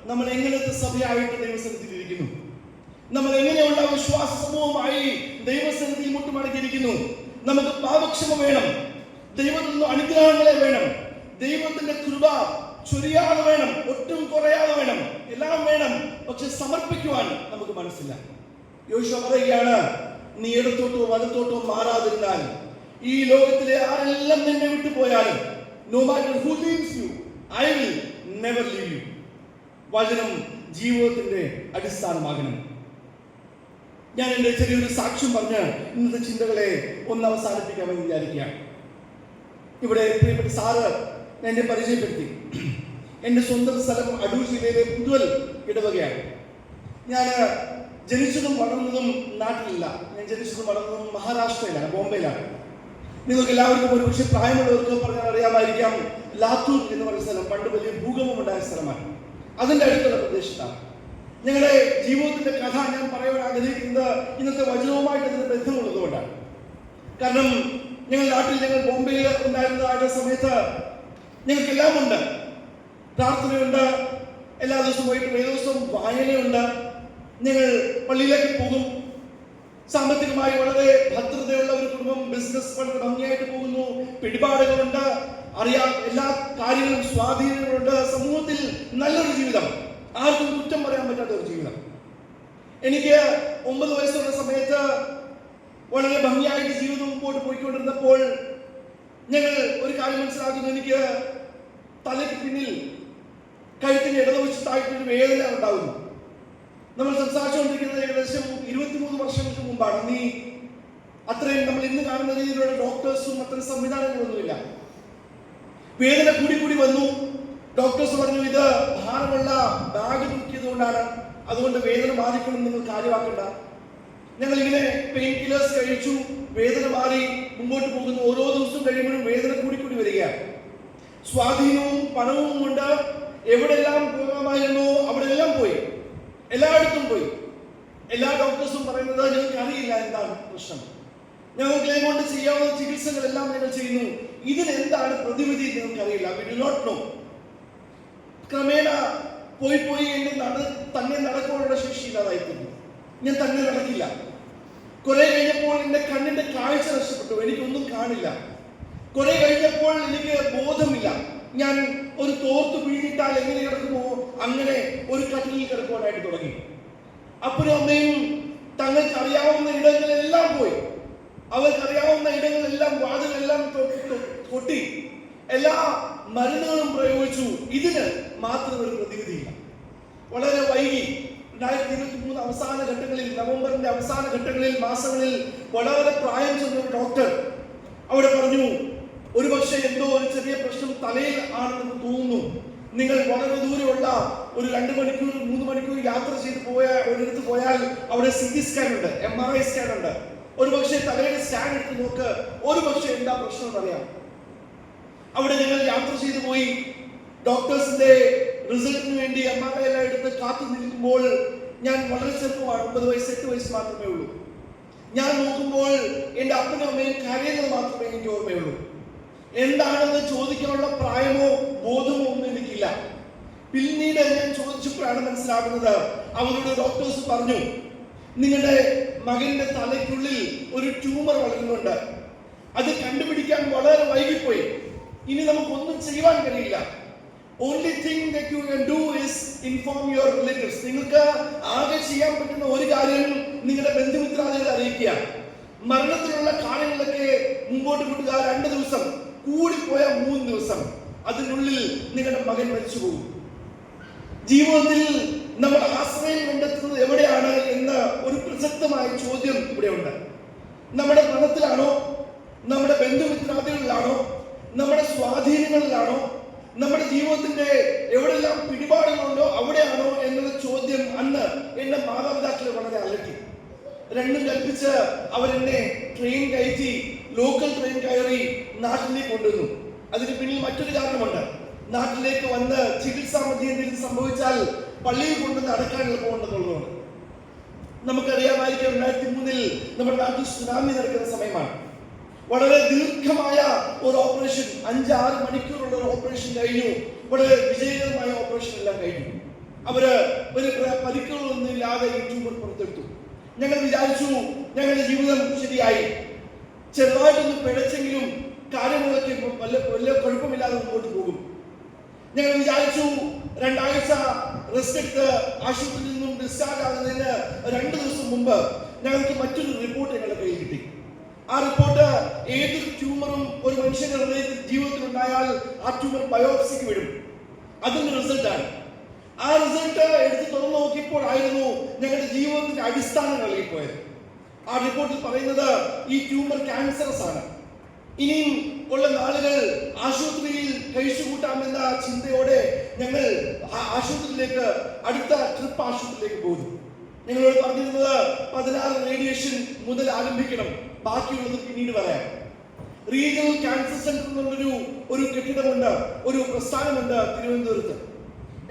നമ്മൾ എങ്ങനത്തെ സഭയായിട്ട് ദൈവസന്നിധിയിൽ ഇരിക്കുന്നു? നമ്മൾ എങ്ങനെയുള്ള വിശ്വാസ സമൂഹമായി ദൈവസന്നിധിയിൽ മുട്ടുമടക്കിയിരിക്കുന്നു? നമുക്ക് പാപക്ഷമ വേണം, ദൈവത്തിൽ നിന്ന് അനുഗ്രഹങ്ങളെ വേണം, ദൈവത്തിന്റെ കൃപ ചൊരിയാതെ വേണം, ഒട്ടും കുറയാതെ വേണം, എല്ലാം വേണം, പക്ഷെ സമർപ്പിക്കുവാൻ നമുക്ക് മനസ്സില്ല. യോശുവ പറയുകയാണ്, നീ ഇടത്തോട്ടോ വലത്തോട്ടോ മാറാതിരുന്നാൽ ഈ ലോകത്തിലെ ആരെല്ലാം നിന്നെ വിട്ടുപോയാലും, no matter who leaves you, I will never leave you. വചനം ജീവിതത്തിന്റെ അടിസ്ഥാനമാകണം. ഞാൻ എന്റെ ചെറിയൊരു സാക്ഷ്യം പറഞ്ഞ് ഇന്നത്തെ ചിന്തകളെ ഒന്ന് അവസാനിപ്പിക്കാമെന്ന് വിചാരിക്കുകയാണ്. ഇവിടെ പ്രിയപ്പെട്ട സാറ് എന്നെ പരിചയപ്പെടുത്തി. എന്റെ സ്വന്തം സ്ഥലം അടൂർ ജില്ലയിലെ പുതുവൽ ഇടവകയാണ്. ഞാൻ ജനിച്ചതും വളർന്നതും നാട്ടിലില്ല. ഞാൻ ജനിച്ചതും വളർന്നതും മഹാരാഷ്ട്രയിലാണ്, ബോംബെയിലാണ്. നിങ്ങൾക്ക് എല്ലാവർക്കും ഒരുപക്ഷെ പ്രായമുള്ളവർക്ക് പറഞ്ഞാൽ അറിയാമായിരിക്കാം, ലാത്തൂർ എന്ന് പറയുന്ന സ്ഥലം പണ്ട് വലിയ ഭൂകമ്പം ഉണ്ടായ സ്ഥലമാണ്. അതിന്റെ അടുത്തുള്ള പ്രദേശത്താണ്. ഞങ്ങളുടെ ജീവിതത്തിന്റെ കഥ ഞാൻ പറയാൻ ആഗ്രഹിക്കുന്നത് ഇന്നത്തെ വചനവുമായിട്ട് അതിന് ബന്ധമുള്ളതുകൊണ്ടാണ്. കാരണം ഞങ്ങൾ ബോംബെയിൽ ഉണ്ടായിരുന്ന ആ സമയത്ത് ഞങ്ങൾക്കെല്ലാം ഉണ്ട്. പ്രാർത്ഥനയുണ്ട്, എല്ലാ ദിവസവും പോയിട്ട് വേദോത്സവം വായനയുണ്ട്, ഞങ്ങൾ പള്ളിയിലേക്ക് പോകും. സാമ്പത്തികമായി വളരെ ഭദ്രതയുള്ള ഒരു കുടുംബം, ബിസിനസ് വളരെ ഭംഗിയായിട്ട് പോകുന്നു, പിടിപാടുകളുണ്ട്, അറിയാം, എല്ലാ കാര്യങ്ങളും സ്വാധീനങ്ങളുണ്ട്. സമൂഹത്തിൽ നല്ലൊരു ജീവിതം, ആർക്കും കുറ്റം പറയാൻ പറ്റാത്ത ഒരു ജീവിതം. എനിക്ക് 9 വയസ്സുള്ള സമയത്ത് വളരെ ഭംഗിയായിട്ട് ജീവിതം മുമ്പോട്ട് പോയിക്കൊണ്ടിരുന്നപ്പോൾ ഞങ്ങൾ ഒരു കാര്യം മനസ്സിലാക്കുന്നു, എനിക്ക് തലയ്ക്ക് പിന്നിൽ കഴുത്തിന്റെ ഇടതുവശത്തായിട്ടൊരു വേദന ഉണ്ടാകുന്നു. നമ്മൾ സംസാരിച്ചുകൊണ്ടിരിക്കുന്നത് ഏകദേശം 23 വർഷങ്ങൾക്ക് മുമ്പാണ്. അത്രയും നമ്മൾ ഇന്ന് കാണുന്ന രീതിയിലുള്ള ഡോക്ടേഴ്സും അത്രയും സംവിധാനങ്ങളൊന്നുമില്ല. വേദന കൂടി വന്നു. ഡോക്ടേഴ്സ് പറഞ്ഞു, ഇത് ഭാരമുള്ള ബാഗ് തൂക്കിയതുകൊണ്ടാണ്, അതുകൊണ്ട് വേദന മാറിക്കണം, നിങ്ങൾ കാര്യമാക്കണ്ട. ഞങ്ങൾ ഇങ്ങനെ പെയിൻ കില്ലേഴ്സ് കഴിച്ചു, വേദന മാറി മുമ്പോട്ട് പോകുന്നു. ഓരോ ദിവസവും കഴിയുമ്പോഴും വേദന കൂടി വരികയാണ്. സ്വാധീനവും പണവും കൊണ്ട് എവിടെല്ലാം പോകാമായിരുന്നു അവിടെയെല്ലാം പോയി. എല്ലായിടത്തും പോയി. എല്ലാ ഡോക്ടേഴ്സും പറയുന്നത് ഞങ്ങൾക്ക് അറിയില്ല എന്താണ് പ്രശ്നം, ഞങ്ങൾക്ക് കൊണ്ട് ചെയ്യാവുന്ന ചികിത്സകളെല്ലാം ഞങ്ങൾ ചെയ്യുന്നു, ഇതിന് എന്താണ് പ്രതിവിധി ഞങ്ങൾക്ക് അറിയില്ല. We do not know. ക്രമേണ പോയി എന്റെ തന്നെ നടക്കാനുള്ള ശേഷി ഇല്ലാതായിട്ടുണ്ട്. ഞാൻ തന്നെ നടക്കില്ല. കുറെ കഴിഞ്ഞപ്പോൾ എന്റെ കണ്ണിന്റെ കാഴ്ച നഷ്ടപ്പെട്ടു, എനിക്കൊന്നും കാണില്ല. കുറെ കഴിഞ്ഞപ്പോൾ എനിക്ക് ബോധമില്ല. ഞാൻ ഒരു തോർത്ത് പിഴിഞ്ഞിട്ടാൽ എങ്ങനെ കിടക്കുമോ അങ്ങനെ ഒരു കട്ടിലിൽ കിടക്കുവാനായിട്ട് തുടങ്ങി. അപ്പനും അമ്മയും തങ്ങൾക്ക് അറിയാവുന്ന ഇടങ്ങളെല്ലാം പോയി. അവർക്കറിയാവുന്ന ഇടങ്ങളെല്ലാം വാതിലെല്ലാം കൊട്ടി, എല്ലാ മരുന്നുകളും പ്രയോഗിച്ചു. ഇതിന് മാത്രം ഒരു പ്രതിവിധിയില്ല. വളരെ വൈകി 2023 അവസാന ഘട്ടങ്ങളിൽ, നവംബറിന്റെ അവസാന ഘട്ടങ്ങളിൽ, മാസങ്ങളിൽ വളരെ പ്രായം ചെന്ന ഒരു ഡോക്ടർ അവിടെ പറഞ്ഞു, ഒരുപക്ഷെ എന്തോ ഒരു ചെറിയ പ്രശ്നം തലയിൽ ആണെന്ന് തോന്നുന്നു. നിങ്ങൾ വളരെ ദൂരെയുള്ള ഒരു 2 മണിക്കൂർ 3 മണിക്കൂർ യാത്ര ചെയ്ത് ഒരിടത്ത് പോയാൽ അവിടെ CT സ്കാൻ ഉണ്ട്, MRI സ്കാൻ ഉണ്ട്. ഒരുപക്ഷെ തലയുടെ സ്കാൻ എടുത്ത് നോക്ക്, ഒരുപക്ഷെ എന്താ പ്രശ്നം എന്നറിയാം. അവിടെ ഞങ്ങൾ യാത്ര ചെയ്തു പോയി. ഡോക്ടേഴ്സിന്റെ റിസൾട്ടിന് വേണ്ടി MRI എല്ലാം എടുത്ത് കാത്തു നിൽക്കുമ്പോൾ ഞാൻ വളരെ ചെറുപ്പമാണ്, 9 വയസ്സ് 8 വയസ്സ് മാത്രമേ ഉള്ളൂ. ഞാൻ നോക്കുമ്പോൾ എന്റെ അപ്പനും അമ്മയും കരയുന്നത് മാത്രമേ എനിക്ക് ഓർമ്മയുള്ളൂ. എന്താണെന്ന് ചോദിക്കാനുള്ള പ്രായമോ ബോധമോ ഒന്നും എനിക്കില്ല. പിന്നീട് ഞാൻ ചോദിച്ചപ്പോഴാണ് മനസ്സിലാകുന്നത്, അവരോട് ഡോക്ടേഴ്സ് പറഞ്ഞു, നിങ്ങളുടെ മകന്റെ തലയ്ക്കുള്ളിൽ ഒരു ട്യൂമർ വളരുന്നുണ്ട്, അത് കണ്ടുപിടിക്കാൻ വളരെ വൈകിപ്പോയി, ഇനി നമുക്കൊന്നും ചെയ്യുവാൻ കഴിയില്ല. Only thing that you can do is inform your relatives. നിങ്ങൾക്ക് ആകെ ചെയ്യാൻ പറ്റുന്ന ഒരു കാര്യം നിങ്ങളുടെ ബന്ധുമിത്രാദികളെ അറിയിക്കുക. മരണത്തിലുള്ള കാര്യങ്ങളൊക്കെ മുമ്പോട്ട് കൊണ്ടുക. 2 ദിവസം കൂടിപ്പോയ 3 ദിവസം അതിനുള്ളിൽ നിങ്ങളുടെ മകൻ മരിച്ചു പോകും. ജീവിതത്തിൽ നമ്മൾ ആശ്രയം കണ്ടെത്തുന്നത് എവിടെയാണ് എന്ന ഒരു പ്രസക്തമായ ചോദ്യം ഇവിടെയുണ്ട്. നമ്മുടെ പണത്തിലാണോ, നമ്മുടെ ബന്ധുമിത്രാദികളിലാണോ, നമ്മുടെ സ്വാധീനങ്ങളിലാണോ, നമ്മുടെ ജീവിതത്തിന്റെ എവിടെല്ലാം പിടിപാടുകളുണ്ടോ അവിടെയാണോ എന്നുള്ള ചോദ്യം അന്ന് എന്റെ മാതാപിതാക്കളെ വളരെ അലട്ടി. രണ്ടും കൽപ്പിച്ച് അവരെന്നെ ട്രെയിൻ കയറ്റി, ലോക്കൽ ട്രെയിൻ കയറി നാട്ടിലേക്ക് കൊണ്ടുവന്നു. അതിന് പിന്നിൽ മറ്റൊരു കാരണമുണ്ട്. നാട്ടിലേക്ക് വന്ന് ചികിത്സാ മധ്യേ എന്തെങ്കിലും സംഭവിച്ചാൽ പള്ളിയിൽ കൊണ്ടുവന്ന് അടക്കാൻ എളുപ്പമുണ്ടെന്നുള്ളതാണ്. നമുക്കറിയാമായിരിക്കും 2003 നമ്മുടെ നാട്ടിൽ സുനാമി നടക്കുന്ന സമയമാണ്. വളരെ ദീർഘമായ ഒരു ഓപ്പറേഷൻ, 5-6 മണിക്കൂറുള്ള ഒരു ഓപ്പറേഷൻ കഴിഞ്ഞു. വളരെ വിജയകരമായ ഓപ്പറേഷൻ എല്ലാം കഴിഞ്ഞു. അവര് ഒരു പരിക്കുകളൊന്നും ഇല്ലാതെ ഈ ട്യൂമർ പുറത്തെടുത്തു. ഞങ്ങൾ വിചാരിച്ചു ഞങ്ങളുടെ ജീവിതം ശരിയായി, ചെറുതായിട്ടൊന്ന് പിഴച്ചെങ്കിലും കാര്യങ്ങളൊക്കെ വലിയ കുഴപ്പമില്ലാതെ മുമ്പോട്ട് പോകും. ഞങ്ങൾ വിചാരിച്ചു 2 ആഴ്ച റെസ്റ്റ് എടുത്ത് ആശുപത്രിയിൽ നിന്നും ഡിസ്ചാർജ് ആകുന്നതിന് 2 ദിവസം മുമ്പ് ഞങ്ങൾക്ക് മറ്റൊരു റിപ്പോർട്ട് ഞങ്ങളുടെ കയ്യിൽ കിട്ടി. ആ റിപ്പോർട്ട് ഏതൊരു ട്യൂമറും ഒരു മനുഷ്യന്റെ ജീവിതത്തിൽ ഉണ്ടായാൽ ആ ട്യൂമർ ബയോപ്സിക്ക് വിടും. അതിന്റെ റിസൾട്ടാണ്. ആ റിസൾട്ട് എടുത്ത് തുറന്നു നോക്കിയപ്പോഴായിരുന്നു ഞങ്ങളുടെ ജീവിതത്തിന്റെ അടിസ്ഥാനം നൽകിപ്പോയത്. ആ റിപ്പോർട്ടിൽ പറയുന്നത് ഈ ട്യൂമർ ക്യാൻസറസ് ആണ്. ഇനിയും ഉള്ള നാളുകൾ ആശുപത്രിയിൽ കഴിച്ചുകൂട്ടാമെന്ന ചിന്തയോടെ ഞങ്ങൾ ആശുപത്രിയിലേക്ക്, അടുത്ത ട്രിപ്പ് ആശുപത്രിയിലേക്ക് പോകുന്നു. ഞങ്ങളോട് പറഞ്ഞിരുന്നത് 16 റേഡിയേഷൻ മുതൽ ആരംഭിക്കണം, ബാക്കിയുള്ളത് പിന്നീട് പറയാം. റീജിയണൽ ക്യാൻസർ സെന്റർ എന്നുള്ളൊരു കെട്ടിടമുണ്ട്, ഒരു പ്രസ്ഥാനമുണ്ട് തിരുവനന്തപുരത്ത്.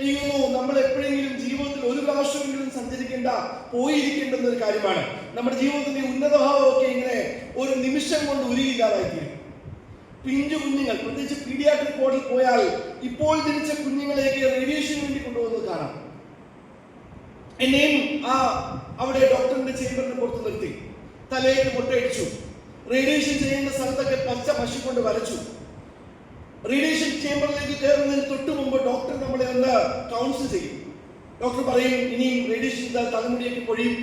എനിക്ക് തോന്നുന്നു നമ്മൾ എപ്പോഴെങ്കിലും ജീവിതത്തിൽ ഒരു പ്രാവശ്യമെങ്കിലും സഞ്ചരിക്കേണ്ട, പോയിരിക്കേണ്ടുന്ന ഒരു കാര്യമാണ്. നമ്മുടെ ജീവിതത്തിന്റെ ഉന്നതഭാവമൊക്കെ ഇങ്ങനെ ഒരു നിമിഷം കൊണ്ട് ഉരുകില്ലാതായിത്തീരും. പിഞ്ചു കുഞ്ഞുങ്ങൾ, പ്രത്യേകിച്ച് പീഡിയാട്രിക് വാർഡിൽ പോയാൽ ഇപ്പോൾ ജനിച്ച കുഞ്ഞുങ്ങളെയൊക്കെ റേഡിയേഷന് വേണ്ടി കൊണ്ടുപോകുന്നത് കാണാം. എന്നെയും അവിടെ ഡോക്ടറിന്റെ ചേംബറിന് പുറത്ത് നിർത്തി, തലയ്ക്ക് മുട്ടയടിച്ചു. റേഡിയേഷൻ ചെയ്യുന്ന സ്ഥലത്തൊക്കെ പച്ച മഷി കൊണ്ട് വരച്ചു. റേഡിയേഷൻ ചേംബറിലേക്ക് കയറുന്നതിന് തൊട്ട് മുമ്പ് ഡോക്ടർ നമ്മളെ ഒന്ന് കൗൺസിൽ ചെയ്യും. ഡോക്ടർ പറയും, ഇനിയും റേഡിയേഷൻ തലമുടിയൊക്കെ പൊഴിയും,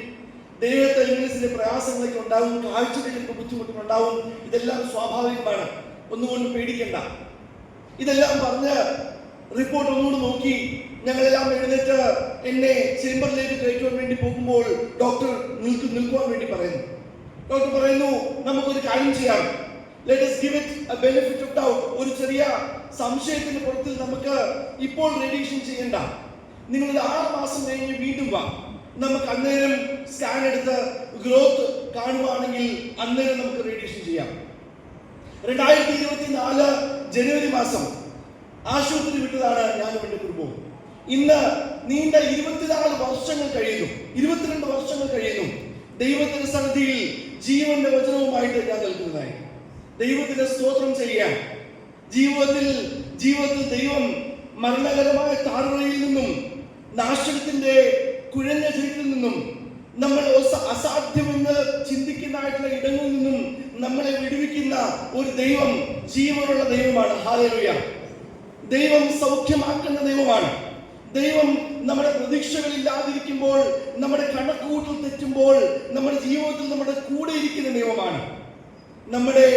ദേഹത്തെ ഇംഗ്ലീഷിന്റെ പ്രയാസങ്ങളൊക്കെ ഉണ്ടാവും, കാഴ്ചകൾക്ക് ബുദ്ധിമുട്ടുണ്ടാവും, ഇതെല്ലാം സ്വാഭാവികമാണ്, ഒന്നുകൊണ്ട് പേടിക്കണ്ട. ഇതെല്ലാം പറഞ്ഞ് റിപ്പോർട്ട് ഒന്നുകൂടി നോക്കി ഞങ്ങളെല്ലാം എഴുന്നേറ്റ് എന്നെ ചേംബറിലേക്ക് കയറ്റുവാൻ വേണ്ടി പോകുമ്പോൾ ഡോക്ടർ നിൽക്കുവാൻ വേണ്ടി പറയുന്നു. ഡോക്ടർ പറയുന്നു, നമുക്കൊരു കാര്യം ചെയ്യാം, let us give it a benefit of doubt. ഒരു ചെറിയ സംശയത്തിന്റെ പുറത്തിൽ നമുക്ക് ഇപ്പോൾ റേഡിയേഷൻ ചെയ്യണ്ട, നിങ്ങൾ 6 മാസം കഴിഞ്ഞ് വീണ്ടും വാ, നമുക്ക് അന്നേരം സ്കാൻ എടുത്ത് ഗ്രോത്ത് കാണുവാണെങ്കിൽ അന്നേരം നമുക്ക് റേഡിയേഷൻ ചെയ്യാം. 2024 ജനുവരി മാസം ആശുപത്രി വിട്ടതാണ് ഞാനും എൻ്റെ കുടുംബവും. ഇന്ന് നീണ്ട 24 വർഷങ്ങൾ കഴിയുന്നു, 22 വർഷങ്ങൾ കഴിയുന്നു. ദൈവത്തിന്റെ സന്നിധിയിൽ ജീവന്റെ വചനവുമായിട്ട് ഞാൻ നിൽക്കുന്നതായി ദൈവത്തിന്റെ സ്തോത്രം ചെയ്യാൻ. ജീവിതത്തിൽ ദൈവം മരണകരമായ താഴ്വരയിൽ നിന്നും, നാശത്തിന്റെ കുഴഞ്ഞ ചീട്ടിൽ നിന്നും, നമ്മൾ അസാധ്യമെന്ന് ചിന്തിക്കുന്നതായിട്ടുള്ള ഇടങ്ങളിൽ നിന്നും നമ്മളെ വിടുവിക്കുന്ന ഒരു ദൈവം ജീവനുള്ള ദൈവമാണ്. ഹല്ലേലൂയ. ദൈവം സൗഖ്യമാക്കുന്ന ദൈവമാണ്. ദൈവം നമ്മുടെ പ്രതീക്ഷകളില്ലാതിരിക്കുമ്പോൾ, നമ്മുടെ കണക്കുകൂട്ടൽ തെറ്റുമ്പോൾ, നമ്മുടെ ജീവിതത്തിൽ നമ്മുടെ കൂടെ ഇരിക്കുന്ന ദൈവമാണ്. നമ്മുടെ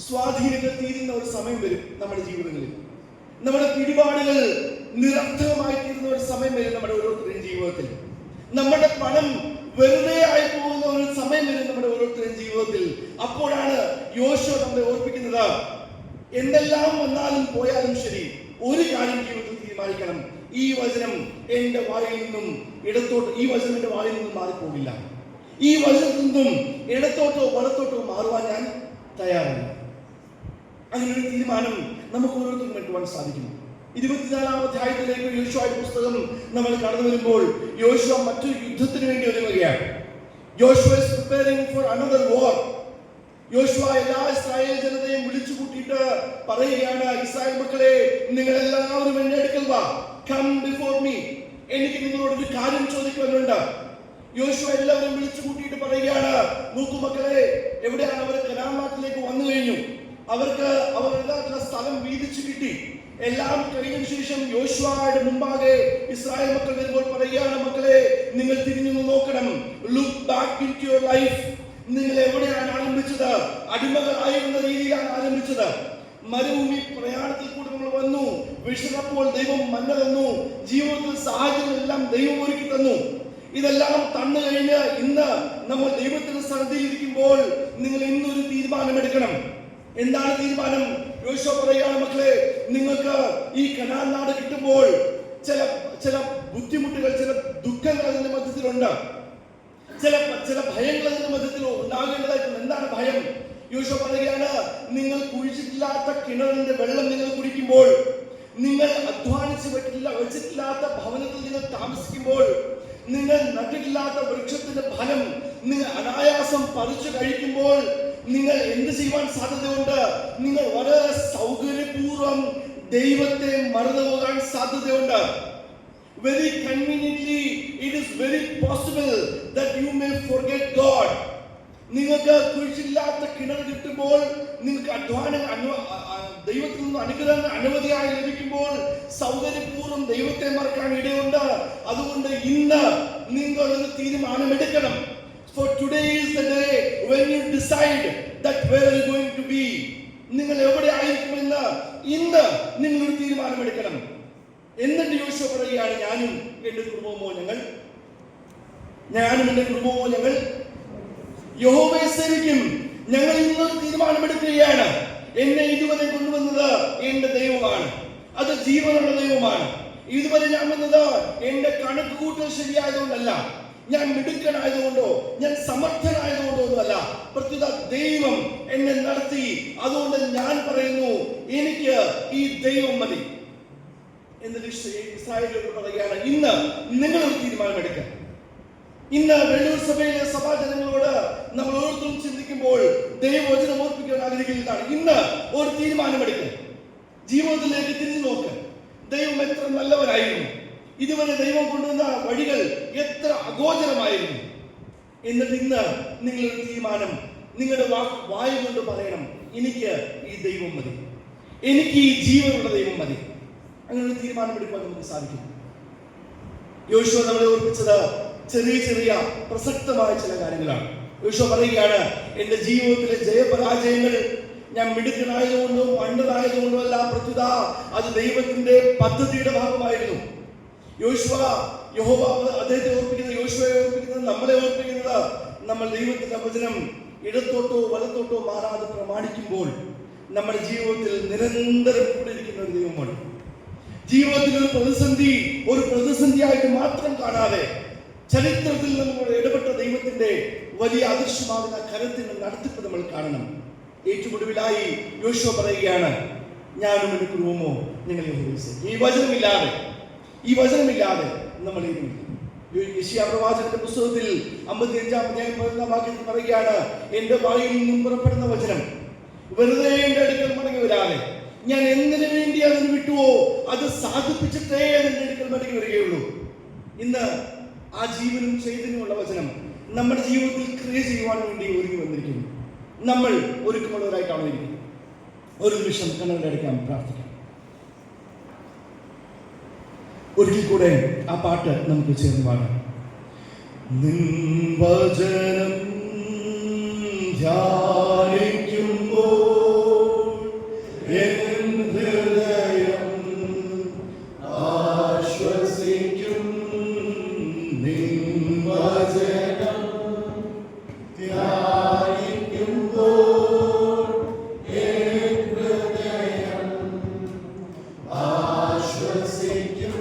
സ്വാധീനങ്ങൾ തീരുന്ന ഒരു സമയം വരും നമ്മുടെ ജീവിതങ്ങളിൽ. നമ്മുടെ പിടിപാടുകൾ നിരർത്ഥകമായി തീരുന്ന ഒരു സമയം വരും നമ്മുടെ ഓരോരുത്തരുടെയും ജീവിതത്തിൽ. നമ്മുടെ പണം വെറുതെ ആയി പോകുന്ന ഒരു സമയം വരും നമ്മുടെ ഓരോരുത്തരുടെയും ജീവിതത്തിൽ. അപ്പോഴാണ് യോശുവ നമ്മളെ ഓർപ്പിക്കുന്നത്, എന്തെല്ലാം വന്നാലും പോയാലും ശരി, ഒരു കാര്യം ജീവിതത്തിൽ തീരുമാനിക്കണം. ഈ വചനം എന്റെ വായിൽ നിന്നും ഇടത്തോട്ട്, ഈ വചനം എന്റെ വായിൽ നിന്നും മാറിപ്പോകില്ല. ഈ വചനത്തിൽ നിന്നും ഇടത്തോട്ടോ വലത്തോട്ടോ മാറുവാൻ ഞാൻ തയ്യാറല്ല. അങ്ങനെ ഒരു തീരുമാനം നമുക്ക് ഓരോരുത്തർക്കും എടുക്കുവാൻ സാധിക്കും. 24-ാം അധ്യായത്തിലേക്ക് യോശുവയുടെ പുസ്തകം നമ്മൾ കടന്നു വരുമ്പോൾ യോശുവ മറ്റൊരു യുദ്ധത്തിന് വേണ്ടി ഒരുങ്ങുകയാണ്. യോശുവ is preparing for another war. യോശുവ എല്ലാ ഇസ്രായേൽ ജനതയും വിളിച്ചു കൂട്ടിയിട്ട് പറയുകയാണ്, ഇസ്രായേൽ മക്കളെ, നിങ്ങൾ എല്ലാവരും എന്റെ അടുക്കൽ വാ, come before me. എനിക്ക് നിങ്ങളോട് ഒരു കാര്യം ചോദിക്കുവാനുണ്ട്. യോശുവ എല്ലാവരും വിളിച്ചു കൂട്ടിയിട്ട് പറയുകയാണ്, നോക്കൂ മക്കളെ, എവിടെയാണ് അവർ? കനാൻ നാട്ടിലേക്ക് വന്നു കഴിഞ്ഞു. അവർ എല്ലാത്തിനുള്ള സ്ഥലം വീതിച്ചു കിട്ടി. എല്ലാം കഴിഞ്ഞതിനു ശേഷം യോശുവയുടെ മുമ്പാകെ ഇസ്രായേൽ മക്കൾ വരുമ്പോൾ പറയുകയാണ്, മക്കളെ, നിങ്ങൾ തിരിഞ്ഞു നോക്കണം. Look back into your life. നിങ്ങൾ എവിടെയാണ് ആരംഭിച്ചത്? അടിമകളായിരുന്ന രീതിയിലാണ് ആരംഭിച്ചത്. മരുഭൂമി പ്രയാണത്തിൽ കൂടെ നമ്മൾ വന്നു. വിശന്നപ്പോൾ ദൈവം മന്ന തന്നു. ജീവിതത്തിൽ സാഹചര്യങ്ങളെല്ലാം ദൈവം ഒരുക്കി തന്നു. ഇതെല്ലാം തന്നു കഴിഞ്ഞ് ഇന്ന് നമ്മൾ ദൈവത്തിന്റെ സന്നിധിയിൽ ഇരിക്കുമ്പോൾ നിങ്ങൾ ഇന്നൊരു തീരുമാനമെടുക്കണം. എന്താണ് തീരുമാനം? യോശുവ പറയുകയാണ്, മക്കളെ, നിങ്ങൾക്ക് ഈ കനാൻ നാട് കിട്ടുമ്പോൾ ചില ബുദ്ധിമുട്ടുകൾ, ചില ദുഃഖങ്ങൾ അതിന്റെ മധ്യത്തിലുണ്ട്, ചില ഭയങ്ങൾ അതിന്റെ മധ്യത്തിൽ ഉണ്ടാകേണ്ടതായിട്ടുണ്ട്. എന്താണ് ഭയം? യോശുവ പറയുകയാണ്, നിങ്ങൾ കുഴിച്ചിട്ടില്ലാത്ത കിണറിന്റെ വെള്ളം നിങ്ങൾ കുടിക്കുമ്പോൾ, നിങ്ങൾ അധ്വാനിച്ച് വെച്ചിട്ടില്ലാത്ത ഭവനത്തിൽ നിങ്ങൾ താമസിക്കുമ്പോൾ, നിങ്ങൾ നട്ടിട്ടില്ലാത്ത വൃക്ഷത്തിന്റെ ഫലം നിങ്ങൾ അനായാസം പറിച്ചു കഴിക്കുമ്പോൾ നിങ്ങൾ എന്ത് ചെയ്യുവാൻ സാധ്യതയുണ്ട്? നിങ്ങൾ വളരെ സൗകര്യപൂർവ്വം ദൈവത്തെ മറന്നു പോകാൻ സാധ്യതയുണ്ട്. Very conveniently, it is very possible that you may forget God. നിങ്ങൾക്ക് കുഴിച്ചില്ലാത്ത കിണർ കിട്ടുമ്പോൾ, നിങ്ങൾക്ക് അധ്വാനം ദൈവത്തിൽ നിന്ന് അനുഗ്രഹം അനവധിയായി ലഭിക്കുമ്പോൾ സൗകര്യപൂർവ്വം ദൈവത്തെ മറക്കാൻ ഇടയുണ്ട്. അതുകൊണ്ട് ഇന്ന് നിങ്ങൾ ഒരു തീരുമാനമെടുക്കണം. For today is the day when you decide that where are you going to be. നിങ്ങൾ എവിടെ ആയിരിക്കുമെന്ന് ഇന്ന് നിങ്ങൾ ഒരു തീരുമാനമെടുക്കണം. എന്നിട്ട് യോശുവ പറയുകയാണ്, ഞാനും എന്റെ കുടുംബമോ ഞങ്ങൾ യഹോവയെ സേവിക്കും. ഞങ്ങൾ ഇന്നൊരു തീരുമാനമെടുക്കുകയാണ്. എന്നെ ഇതുവരെ കൊണ്ടുവന്നത് എന്റെ ദൈവമാണ്. അത് ജീവനുള്ള ദൈവമാണ്. ഇതുവരെ ഞാൻ വന്നത് എന്റെ കണക്ക് കൂട്ടൽ ശരിയായതുകൊണ്ടല്ല, ഞാൻ മിടുക്കനായതുകൊണ്ടോ ഞാൻ സമർത്ഥനായതുകൊണ്ടോ ഒന്നുമല്ല. പ്രത്യുത ദൈവം എന്നെ നടത്തി. അതുകൊണ്ട് ഞാൻ പറയുന്നു, എനിക്ക് ഈ ദൈവം മതി. എന്നിട്ട് ഇസ്രായേലിനോട് പറയുകയാണ്, ഇന്ന് നിങ്ങളൊരു തീരുമാനമെടുക്കുക. ഇന്ന് വെള്ളൂർ സഭയിലെ സഭാജനങ്ങളോട് നമ്മൾ ഓരോരുത്തരും ചിന്തിക്കുമ്പോൾ ദൈവവചനം ഓർപ്പിക്കാൻ ആഗ്രഹിക്കുന്നതാണ്. ഇന്ന് ഒരു തീരുമാനമെടുക്കുക. ജീവിതത്തിലേക്ക് തിരിഞ്ഞു നോക്ക്. ദൈവം എത്ര നല്ലവനായിരുന്നു. ഇതുവരെ ദൈവം കൊണ്ടുവന്ന വഴികൾ എത്ര അഗോചരമായിരുന്നു. എന്നിട്ട് ഇന്ന് നിങ്ങളൊരു തീരുമാനം നിങ്ങളുടെ വായു കൊണ്ട് പറയണം, എനിക്ക് ഈ ദൈവം മതി, എനിക്ക് ഈ ജീവനുള്ള ദൈവം മതി. അങ്ങനെ ഒരു തീരുമാനമെടുക്കാൻ നമുക്ക് സാധിക്കും. യോശുവ നമ്മളെ ഓർപ്പിച്ചത് ചെറിയ പ്രസക്തമായ ചില കാര്യങ്ങളാണ്. യോശുവ പറയുകയാണ്, എന്റെ ജീവിതത്തിലെ ജയപരാജയങ്ങൾ ഞാൻ മിടുക്കനായതുകൊണ്ടോ മണ്ടനായതുകൊണ്ടോ അല്ല, പ്രത്യുത അത് ദൈവത്തിന്റെ പദ്ധതിയുടെ ഭാഗമായിരുന്നു. യഹോവ അദ്ദേഹത്തെ ഓർപ്പിക്കുന്നത്, യോശുവയെ ഓർപ്പിക്കുന്നത്, നമ്മളെ ഓർപ്പിക്കുന്നത്, നമ്മൾ ദൈവത്തിന്റെ വചനം ഇടത്തോട്ടോ വലത്തോട്ടോ മാറാതെ പ്രമാണിക്കുമ്പോൾ നമ്മുടെ ജീവിതത്തിൽ നിരന്തരം കൂടെ ഇരിക്കുന്ന ഒരു ദൈവമാണ്. ജീവിതത്തിൽ ഒരു പ്രതിസന്ധിയായിട്ട് മാത്രം കാണാതെ ചരിത്രത്തിൽ നമ്മൾ ഇടപെട്ട ദൈവത്തിന്റെ വലിയ അദൃശ്യമാകുന്ന കരത്തിന്റെ നടത്തിപ്പ് നമ്മൾ കാണണം. ഏറ്റുമുടിവിലായി യോശുവ പറയുകയാണ്, ഞാനും എന്റെ കുടുംബമോ നിങ്ങൾ യഹോവയെ സേവിക്കും. ഈ വചനമില്ലാതെ, ഈ വചനമില്ലാതെ നമ്മൾ ഇനിയില്ല. യെശയ്യാ പ്രവാചകന്റെ പുസ്തകത്തിൽ 55-ാം അധ്യായം 11-ാം വാക്യത്തിൽ പറയുകയാണ്, എന്റെ വായിൽ നിന്നും പുറപ്പെടുന്ന വചനം വെറുതെ എന്റെ അടുക്കൽ മടങ്ങി വരാതെ ഞാൻ എന്തിനു വേണ്ടി അതിന് വിട്ടുവോ അത് സാധിപ്പിച്ചിട്ടേ എന്റെ അടുക്കൽ മടങ്ങി വരികയുള്ളൂ. ഇന്ന് ആ ജീവനും ചൈതന്യമുള്ള വചനം നമ്മുടെ ജീവിതത്തിൽ ക്രിയ ചെയ്യുവാൻ വേണ്ടി ഒരുങ്ങി വന്നിരിക്കുന്നു. നമ്മൾ ഒരുക്കമുള്ളവരായിട്ടാണ് ഇരിക്കുന്നത്. ഒരു നിമിഷം കണ്ണുകളുടെ അടയ്ക്കാൻ പ്രാർത്ഥിക്കാം. ഒരിക്കൽ കൂടെ ആ പാട്ട് നമുക്ക് ചേർന്ന് പാടാം. നിൻ വചനം ധ്യാനിക്കുമ്പോൾ എൻ ഹൃദയം ആശ്വസിക്കും. നിൻ വചനം ധ്യാനിക്കുമ്പോൾ എൻ ഹൃദയം ആശ്വസിക്കും.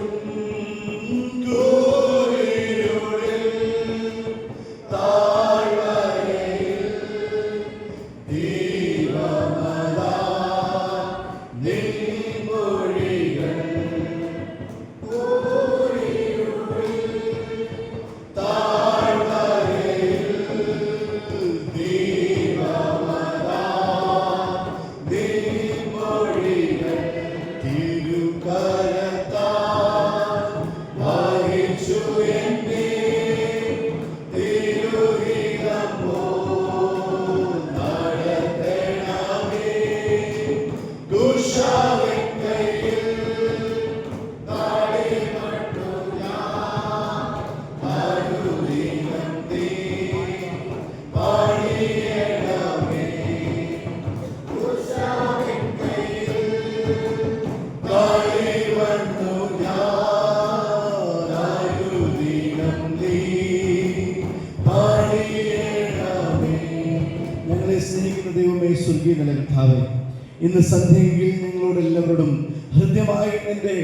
ഇന്ന് സന്ധ്യയിൽ നിങ്ങളോട് എല്ലാവരോടും ഹൃദ്യമായി എൻ്റെ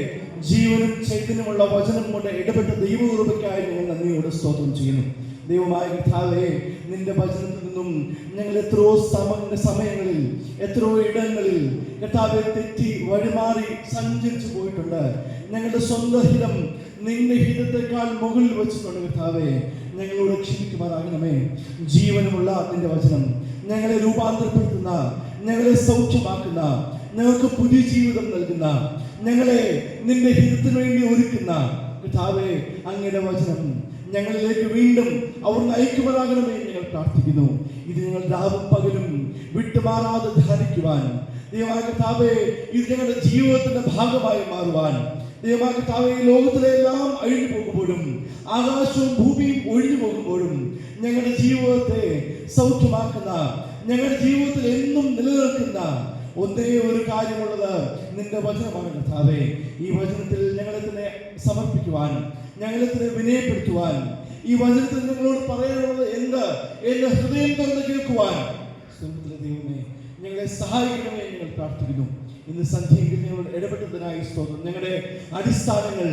ജീവനും ചൈതന്യമുള്ള വചനം കൊണ്ട് ഇടപെട്ട ദൈവകൃപയ്ക്കായി ഞങ്ങൾ നന്ദിയോട് സ്തോത്രം ചെയ്യുന്നു. ദൈവമായ കർത്താവേ, നിന്റെ വചനത്തിൽ നിന്നും ഞങ്ങൾ എത്രയോ സമയങ്ങളിൽ എത്രയോ ഇടങ്ങളിൽ കർത്താവെ തെറ്റി വഴിമാറി സഞ്ചരിച്ചു പോയിട്ടുണ്ട്. ഞങ്ങളുടെ സ്വന്തം ഹിതം നിന്റെ ഹിതത്തെക്കാൾ മുകളിൽ വെച്ചിട്ടുണ്ട്. കർത്താവേ, ഞങ്ങളോട് ക്ഷമിക്കുമാറാകണമേ. ജീവനുമുള്ള നിന്റെ വചനം ഞങ്ങളെ രൂപാന്തരപ്പെടുത്തുന്ന, ഞങ്ങളെ സൗഖ്യമാക്കുന്ന, ഞങ്ങൾക്ക് പുതിയ ജീവിതം നൽകുന്ന, ഞങ്ങളെ നിന്റെ ഹിതത്തിന് വേണ്ടി ഒരുക്കുന്ന കർത്താവേ, അങ്ങയുടെ വചനം ഞങ്ങളിലേക്ക് വീണ്ടും അവർ നയിക്കുവാനാകണമേ ഞങ്ങൾ പ്രാർത്ഥിക്കുന്നു. ഇത് ഞങ്ങൾ രാവും പകലും വിട്ടുമാറാതെ ധ്യാനിക്കുവാൻ, ദൈവമായ കർത്താവേ, ഇത് ഞങ്ങളുടെ ജീവിതത്തിന്റെ ഭാഗമായി മാറുവാൻ, ദൈവമായ കർത്താവേ, ലോകത്തിലെ എല്ലാം അഴിഞ്ഞു പോകുമ്പോഴും ആകാശവും ഭൂമിയും ഒഴിഞ്ഞു പോകുമ്പോഴും ഞങ്ങളുടെ ജീവിതത്തെ സൗഖ്യമാക്കുന്ന, ഞങ്ങളുടെ ജീവിതത്തിൽ എന്നും നിലനിൽക്കുന്ന ഒന്നേ ഒരു കാര്യമുള്ളത് നിന്റെ വചനമാണ് കർത്താവേ. ഈ വചനത്തിൽ ഞങ്ങളെ തന്നെ സമർപ്പിക്കുവാൻ, ഞങ്ങളെ തന്നെ വിനയപ്പെടുത്തുവാൻ, ഈ വചനത്തിൽ ഞങ്ങളോട് പറയാനുള്ളത് എന്ത് എന്റെ ഹൃദയം തുറന്ന് കേൾക്കുവാൻ സ്വർഗ്ഗത്തിലെ ദൈവമേ ഞങ്ങളെ സഹായിക്കണമേ ഞങ്ങൾ പ്രാർത്ഥിക്കുന്നു. ഇന്ന് സന്ധ്യയിൽ ഞങ്ങളോട് ഇടപെട്ടതിനായി സ്തോത്രം. ഞങ്ങളുടെ അടിസ്ഥാനങ്ങൾ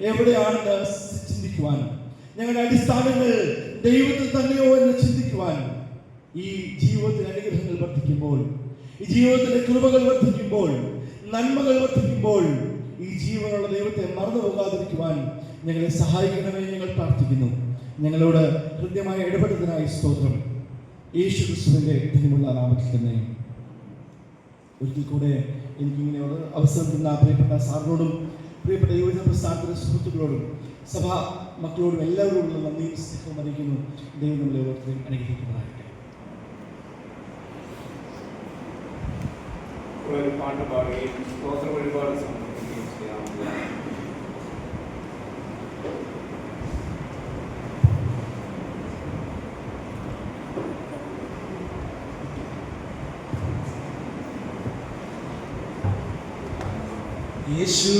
എവിടെയാണെന്ന് ചിന്തിക്കുവാൻ, ഞങ്ങളുടെ അടിസ്ഥാനങ്ങൾ ദൈവത്തിൽ തന്നെയോ എന്ന് ചിന്തിക്കുവാൻ, ഈ ജീവിതത്തിൽ അനുഗ്രഹങ്ങൾ വർദ്ധിക്കുമ്പോൾ, ഈ ജീവിതത്തിന്റെ കൃപകൾ വർദ്ധിക്കുമ്പോൾ, നന്മകൾ വർദ്ധിക്കുമ്പോൾ ഈ ജീവനുള്ള ദൈവത്തെ മറന്നു പോകാതിരിക്കുവാൻ ഞങ്ങളെ സഹായിക്കണമേ ഞങ്ങൾ പ്രാർത്ഥിക്കുന്നു. ഞങ്ങളോട് ഹൃദ്യമായി ഇടപെട്ടതിനായി സ്തോത്രം. യേശു ക്രിസ്തുവിന്റെ ധന്യമുള്ള നാമത്തിൽ തന്നെ. ഒരിക്കൽ കൂടെ എനിക്കിങ്ങനെ അവസരം തന്ന പ്രിയപ്പെട്ട സാറിനോടും പ്രിയപ്പെട്ട യുവജന പ്രസ്ഥാനത്തിലെ സുഹൃത്തുക്കളോടും സഭാ മക്കളോടും എല്ലാവരോടും നന്ദിയും സ്നേഹവും അറിയിക്കുന്നു. ദൈവം നമ്മളെ ഓരോരുത്തരെയും അനുഗ്രഹിക്കുന്നതായിരിക്കും. ഒരു പാട്ട് പാടുകയും സ്തോത്രം ഒരുപാട് സമർപ്പിക്കുകയും ചെയ്യാവുന്നതാണ്. യേശു